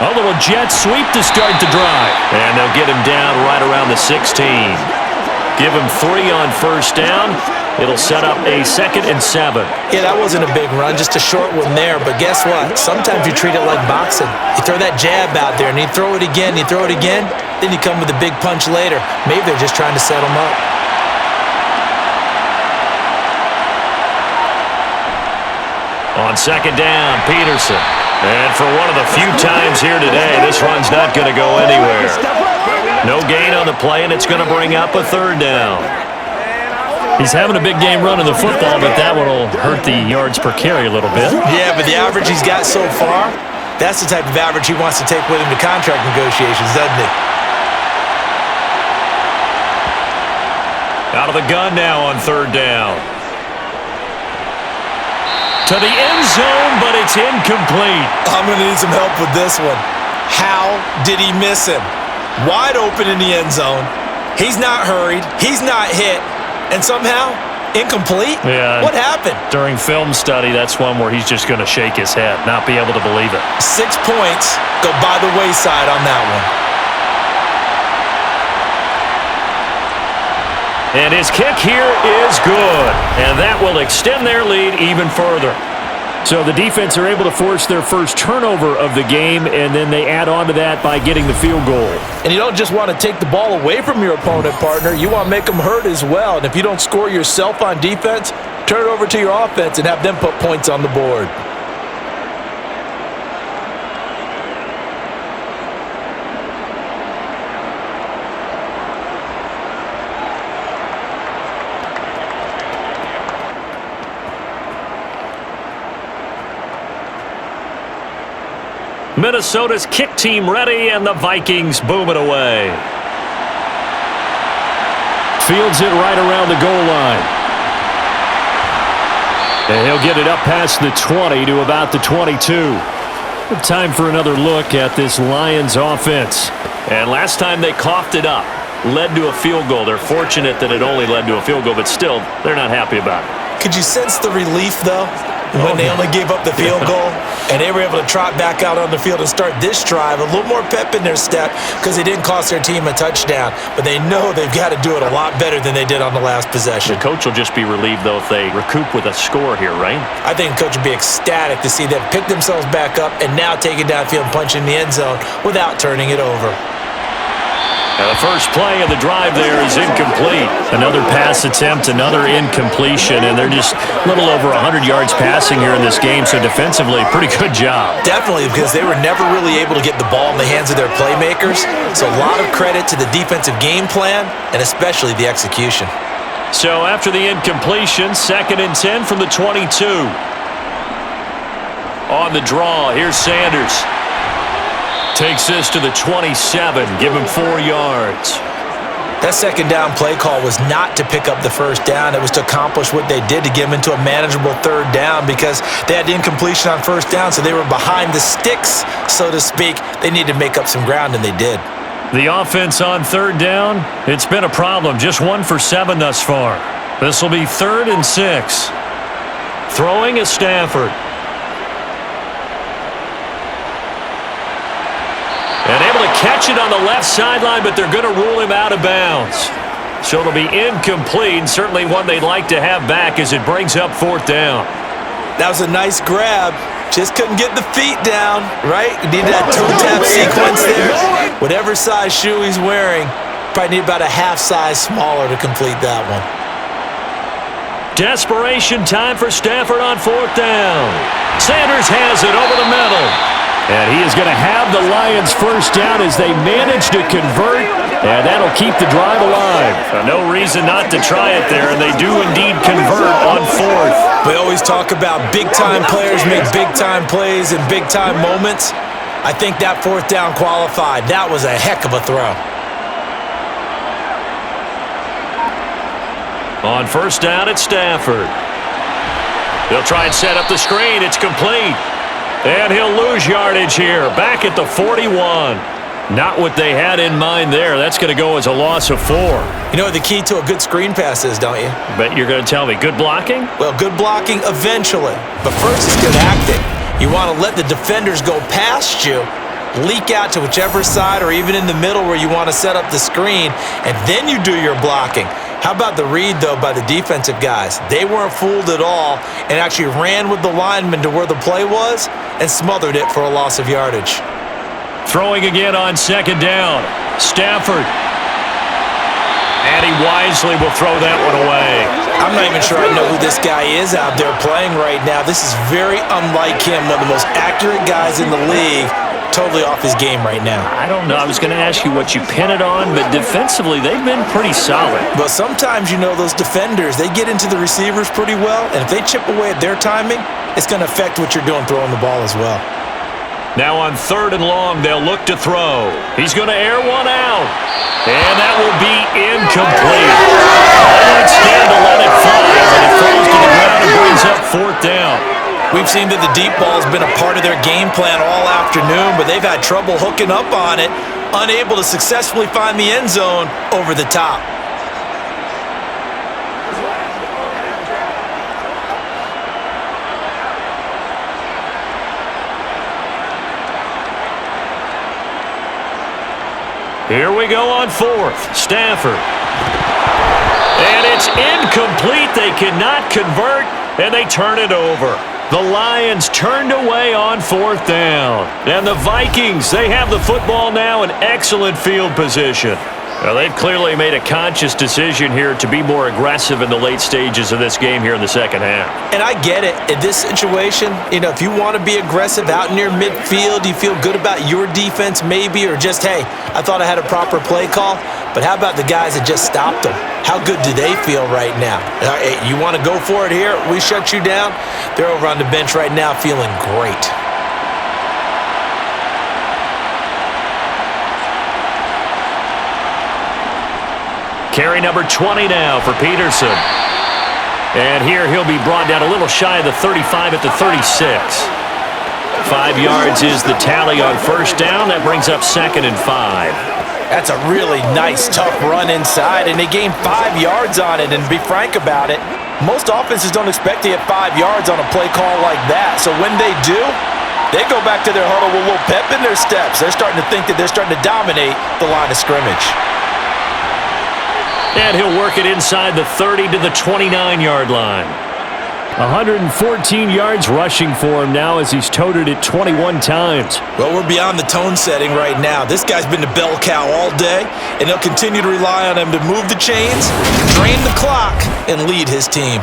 A little jet sweep to start the drive. And they'll get him down right around the 16. Give him 3 on first down. It'll set up a 2nd and 7. Yeah, that wasn't a big run, just a short one there. But guess what? Sometimes you treat it like boxing. You throw that jab out there, and you throw it again, you throw it again, then you come with a big punch later. Maybe they're just trying to set him up. On 2nd down, Peterson. And for one of the few times here today, this run's not going to go anywhere. No gain on the play, and it's going to bring up a 3rd down. He's having a big game running the football, but that one will hurt the yards per carry a little bit. Yeah, but the average he's got so far, that's the type of average he wants to take with him to contract negotiations, doesn't he? Out of the gun now on 3rd down. To the end zone, but it's incomplete. I'm going to need some help with this one. How did he miss him? Wide open in the end zone. He's not hurried. He's not hit. And somehow, incomplete? Yeah. What happened? During film study, that's one where he's just going to shake his head, not be able to believe it. 6 points go by the wayside on that one. And his kick here is good. And that will extend their lead even further. So the defense are able to force their first turnover of the game, and then they add on to that by getting the field goal. And you don't just want to take the ball away from your opponent, partner. You want to make them hurt as well. And if you don't score yourself on defense, turn it over to your offense and have them put points on the board. Minnesota's kick team ready, and the Vikings boom it away. Fields it right around the goal line. And he'll get it up past the 20 to about the 22. Time for another look at this Lions offense. And last time they coughed it up, led to a field goal. They're fortunate that it only led to a field goal, but still, they're not happy about it. Could you sense the relief, though, when they only gave up the field goal and they were able to trot back out on the field and start this drive? A little more pep in their step because they didn't cost their team a touchdown, but they know they've got to do it a lot better than they did on the last possession. The coach will just be relieved, though, if they recoup with a score here, right? I think the coach will be ecstatic to see them pick themselves back up and now take it downfield and punch in the end zone without turning it over. And the first play of the drive there is incomplete. Another pass attempt, another incompletion, and they're just a little over 100 yards passing here in this game, so defensively, pretty good job. Definitely, because they were never really able to get the ball in the hands of their playmakers, so a lot of credit to the defensive game plan and especially the execution. So after the incompletion, 2nd and 10 from the 22. On the draw, here's Sanders. Takes this to the 27, give him 4 yards. That second down play call was not to pick up the first down. It was to accomplish what they did to get them into a manageable 3rd down because they had the incompletion on first down, so they were behind the sticks, so to speak. They needed to make up some ground, and they did. The offense on third down, it's been a problem. Just 1 for 7 thus far. This will be 3rd and 6. Throwing is Stafford. And able to catch it on the left sideline, but they're going to rule him out of bounds. So it'll be incomplete, certainly one they'd like to have back as it brings up 4th down. That was a nice grab. Just couldn't get the feet down, right? You need that toe-tap sequence there. Whatever size shoe he's wearing, probably need about a half size smaller to complete that one. Desperation time for Stafford on 4th down. Sanders has it over the middle. And he is going to have the Lions first down as they manage to convert, and that'll keep the drive alive. No reason not to try it there, and they do indeed convert on 4th. We always talk about big-time players make big-time plays in big-time moments. I think that 4th down qualified. That was a heck of a throw. On 1st down, it's Stafford. They'll try and set up the screen. It's complete. And he'll lose yardage here. Back at the 41. Not what they had in mind there. That's going to go as a loss of 4. You know what the key to a good screen pass is, don't you? Bet you're going to tell me. Good blocking? Well, good blocking eventually. But first is good acting. You want to let the defenders go past you, leak out to whichever side or even in the middle where you want to set up the screen, and then you do your blocking. How about the read, though, by the defensive guys? They weren't fooled at all and actually ran with the lineman to where the play was and smothered it for a loss of yardage. Throwing again on 2nd down. Stafford. And he wisely will throw that one away. I'm not even sure I know who this guy is out there playing right now. This is very unlike him, one of the most accurate guys in the league. Totally off his game right now. I don't know. I was going to ask you what you pin it on, but defensively, they've been pretty solid. But sometimes, you know, those defenders, they get into the receivers pretty well, and if they chip away at their timing, it's going to affect what you're doing throwing the ball as well. Now on 3rd and long, they'll look to throw. He's going to air one out, and that will be incomplete. They might stand to let it fly, but it falls to the ground and brings up 4th down. We've seen that the deep ball has been a part of their game plan all afternoon, but they've had trouble hooking up on it, unable to successfully find the end zone over the top. Here we go on 4th. Stafford. And it's incomplete. They cannot convert, and they turn it over. The Lions turned away on 4th down. And the Vikings, they have the football now in excellent field position. Well, they've clearly made a conscious decision here to be more aggressive in the late stages of this game here in the second half. And I get it. In this situation, you know, if you want to be aggressive out near midfield, you feel good about your defense maybe, or just, hey, I thought I had a proper play call. But how about the guys that just stopped them? How good do they feel right now? Hey, you want to go for it here? We shut you down? They're over on the bench right now feeling great. Carry number 20 now for Peterson. And here he'll be brought down a little shy of the 35 at the 36. 5 yards is the tally on 1st down. That brings up 2nd and 5. That's a really nice, tough run inside, and they gained 5 yards on it. And to be frank about it, most offenses don't expect to get 5 yards on a play call like that. So when they do, they go back to their huddle with a little pep in their steps. They're starting to think that they're starting to dominate the line of scrimmage. And he'll work it inside the 30 to the 29-yard line. 114 yards rushing for him now as he's toted it 21 times. Well, we're beyond the tone setting right now. This guy's been the bell cow all day, and they'll continue to rely on him to move the chains, drain the clock, and lead his team.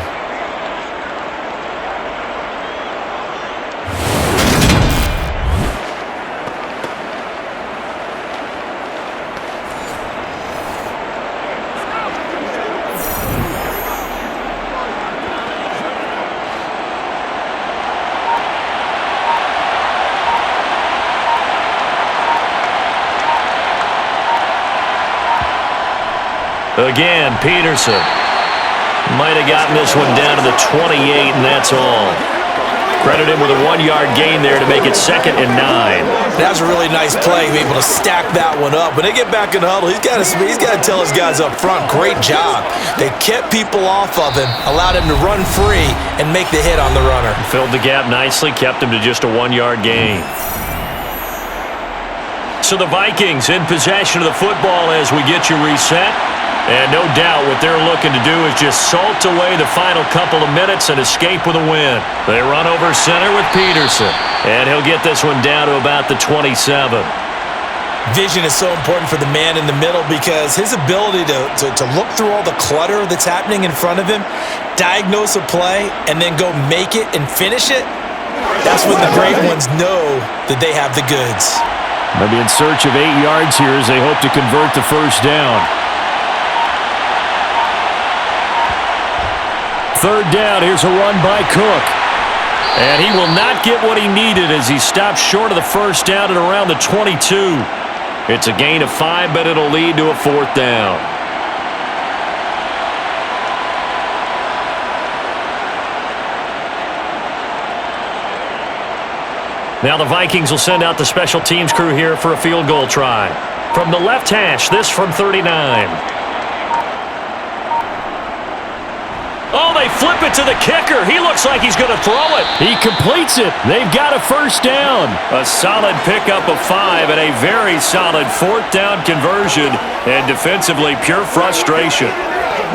Again, Peterson might have gotten this one down to the 28, and that's all. Credit him with a 1-yard gain there to make it 2nd and 9. That was a really nice play, able to stack that one up. When they get back in the huddle, he's got to tell his guys up front, great job. They kept people off of him, allowed him to run free and make the hit on the runner. Filled the gap nicely, kept him to just a 1-yard gain. So the Vikings in possession of the football as we get you reset. And no doubt what they're looking to do is just salt away the final couple of minutes and escape with a win. They run over center with Peterson. And he'll get this one down to about the 27. Vision is so important for the man in the middle because his ability to look through all the clutter that's happening in front of him, diagnose a play, and then go make it and finish it, that's when the great ones know that they have the goods. They'll be in search of 8 yards here as they hope to convert the first down. 3rd down, here's a run by Cook. And he will not get what he needed as he stops short of the first down at around the 22. It's a gain of 5, but it'll lead to a 4th down. Now the Vikings will send out the special teams crew here for a field goal try. From the left hash, this from 39. Oh, they flip it to the kicker. He looks like he's going to throw it. He completes it. They've got a first down. A solid pickup of 5 and a very solid 4th down conversion. And defensively, pure frustration.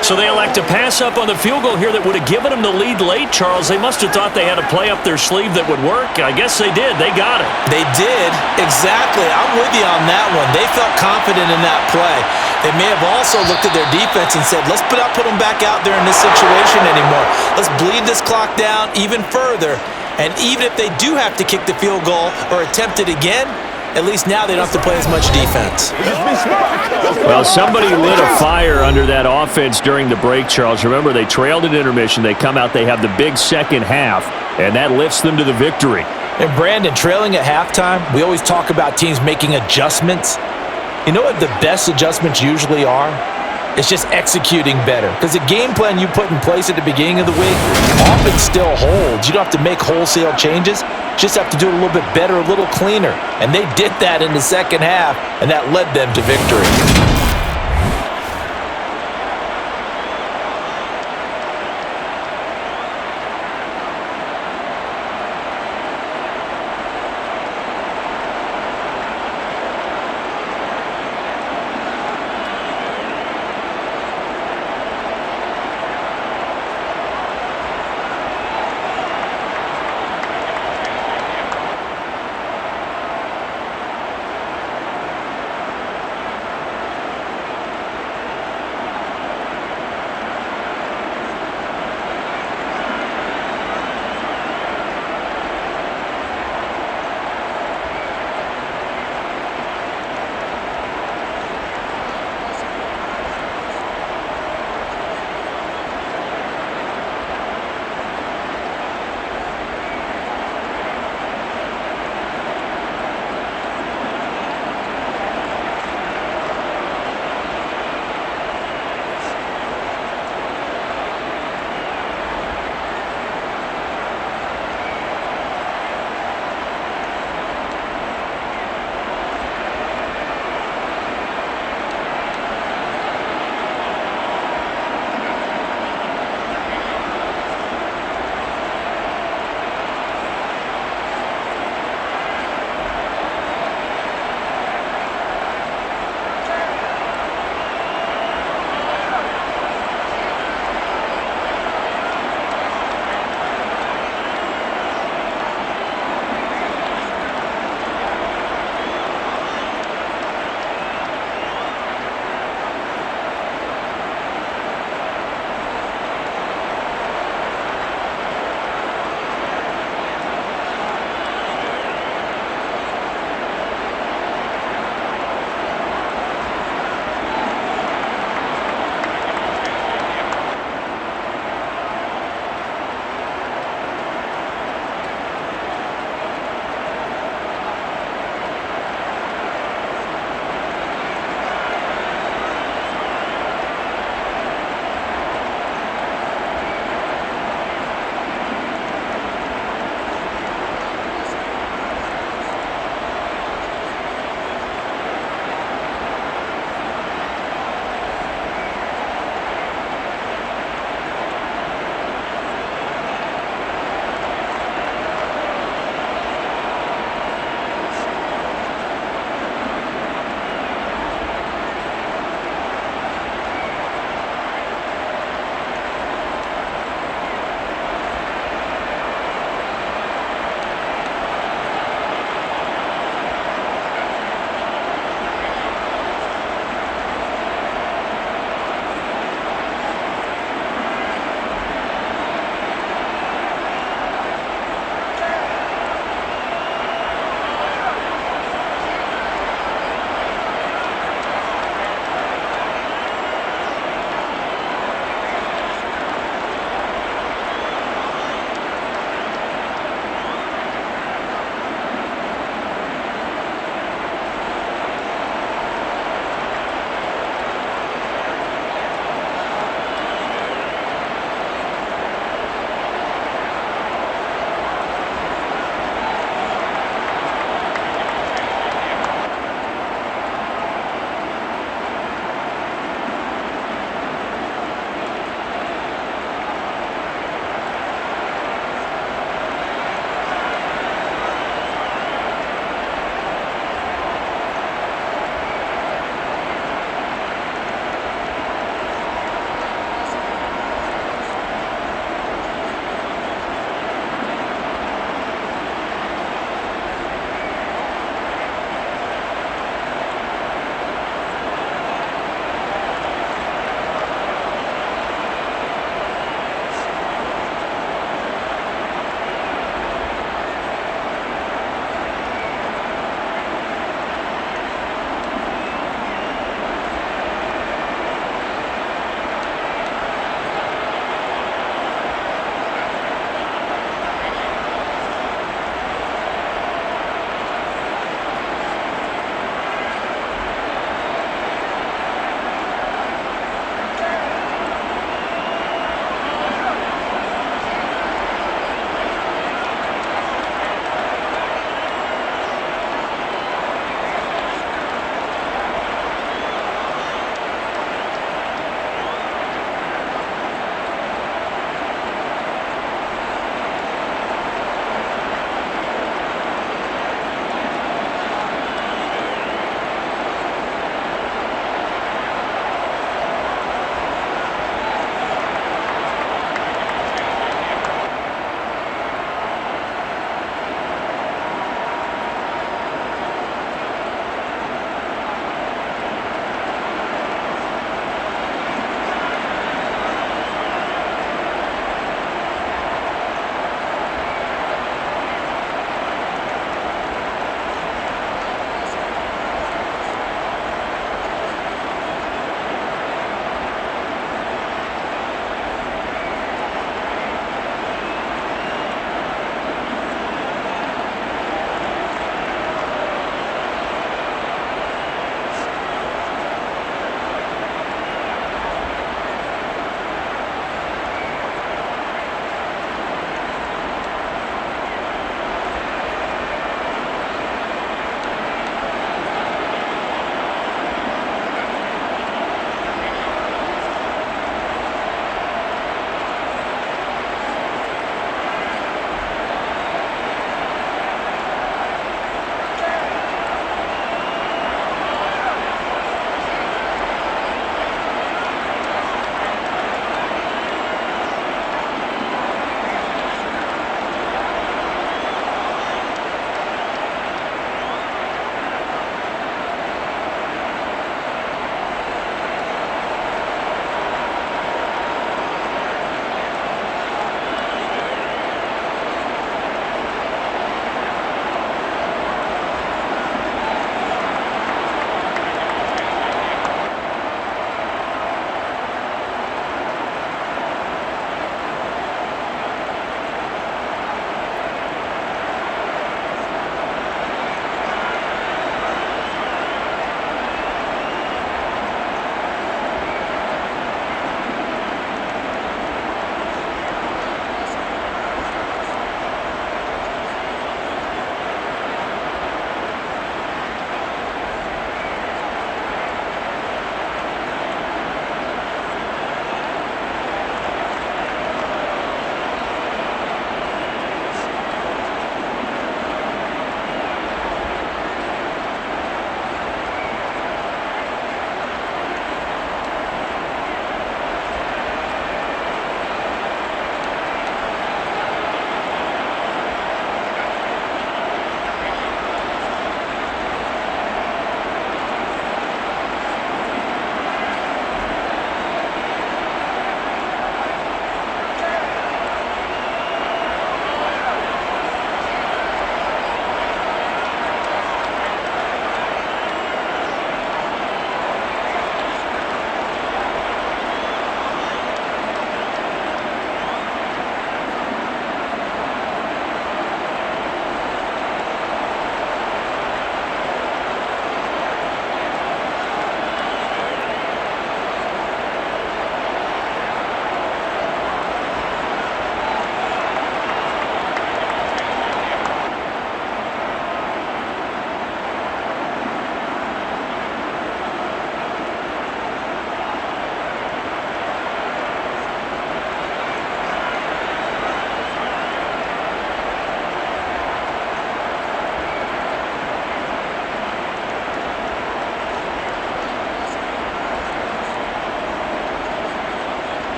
So they elect to pass up on the field goal here that would have given them the lead late, Charles. They must have thought they had a play up their sleeve that would work. I guess they did. They got it. They did. Exactly. I'm with you on that one. They felt confident in that play. They may have also looked at their defense and said, let's not put them back out there in this situation anymore. Let's bleed this clock down even further. And even if they do have to kick the field goal or attempt it again, at least now they don't have to play as much defense. Well, somebody lit a fire under that offense during the break, Charles. Remember, they trailed at intermission. They come out, they have the big second half, and that lifts them to the victory. And Brandon, trailing at halftime, we always talk about teams making adjustments. You know what the best adjustments usually are? It's just executing better. Because the game plan you put in place at the beginning of the week often still holds. You don't have to make wholesale changes. Just have to do it a little bit better, a little cleaner. And they did that in the second half, and that led them to victory.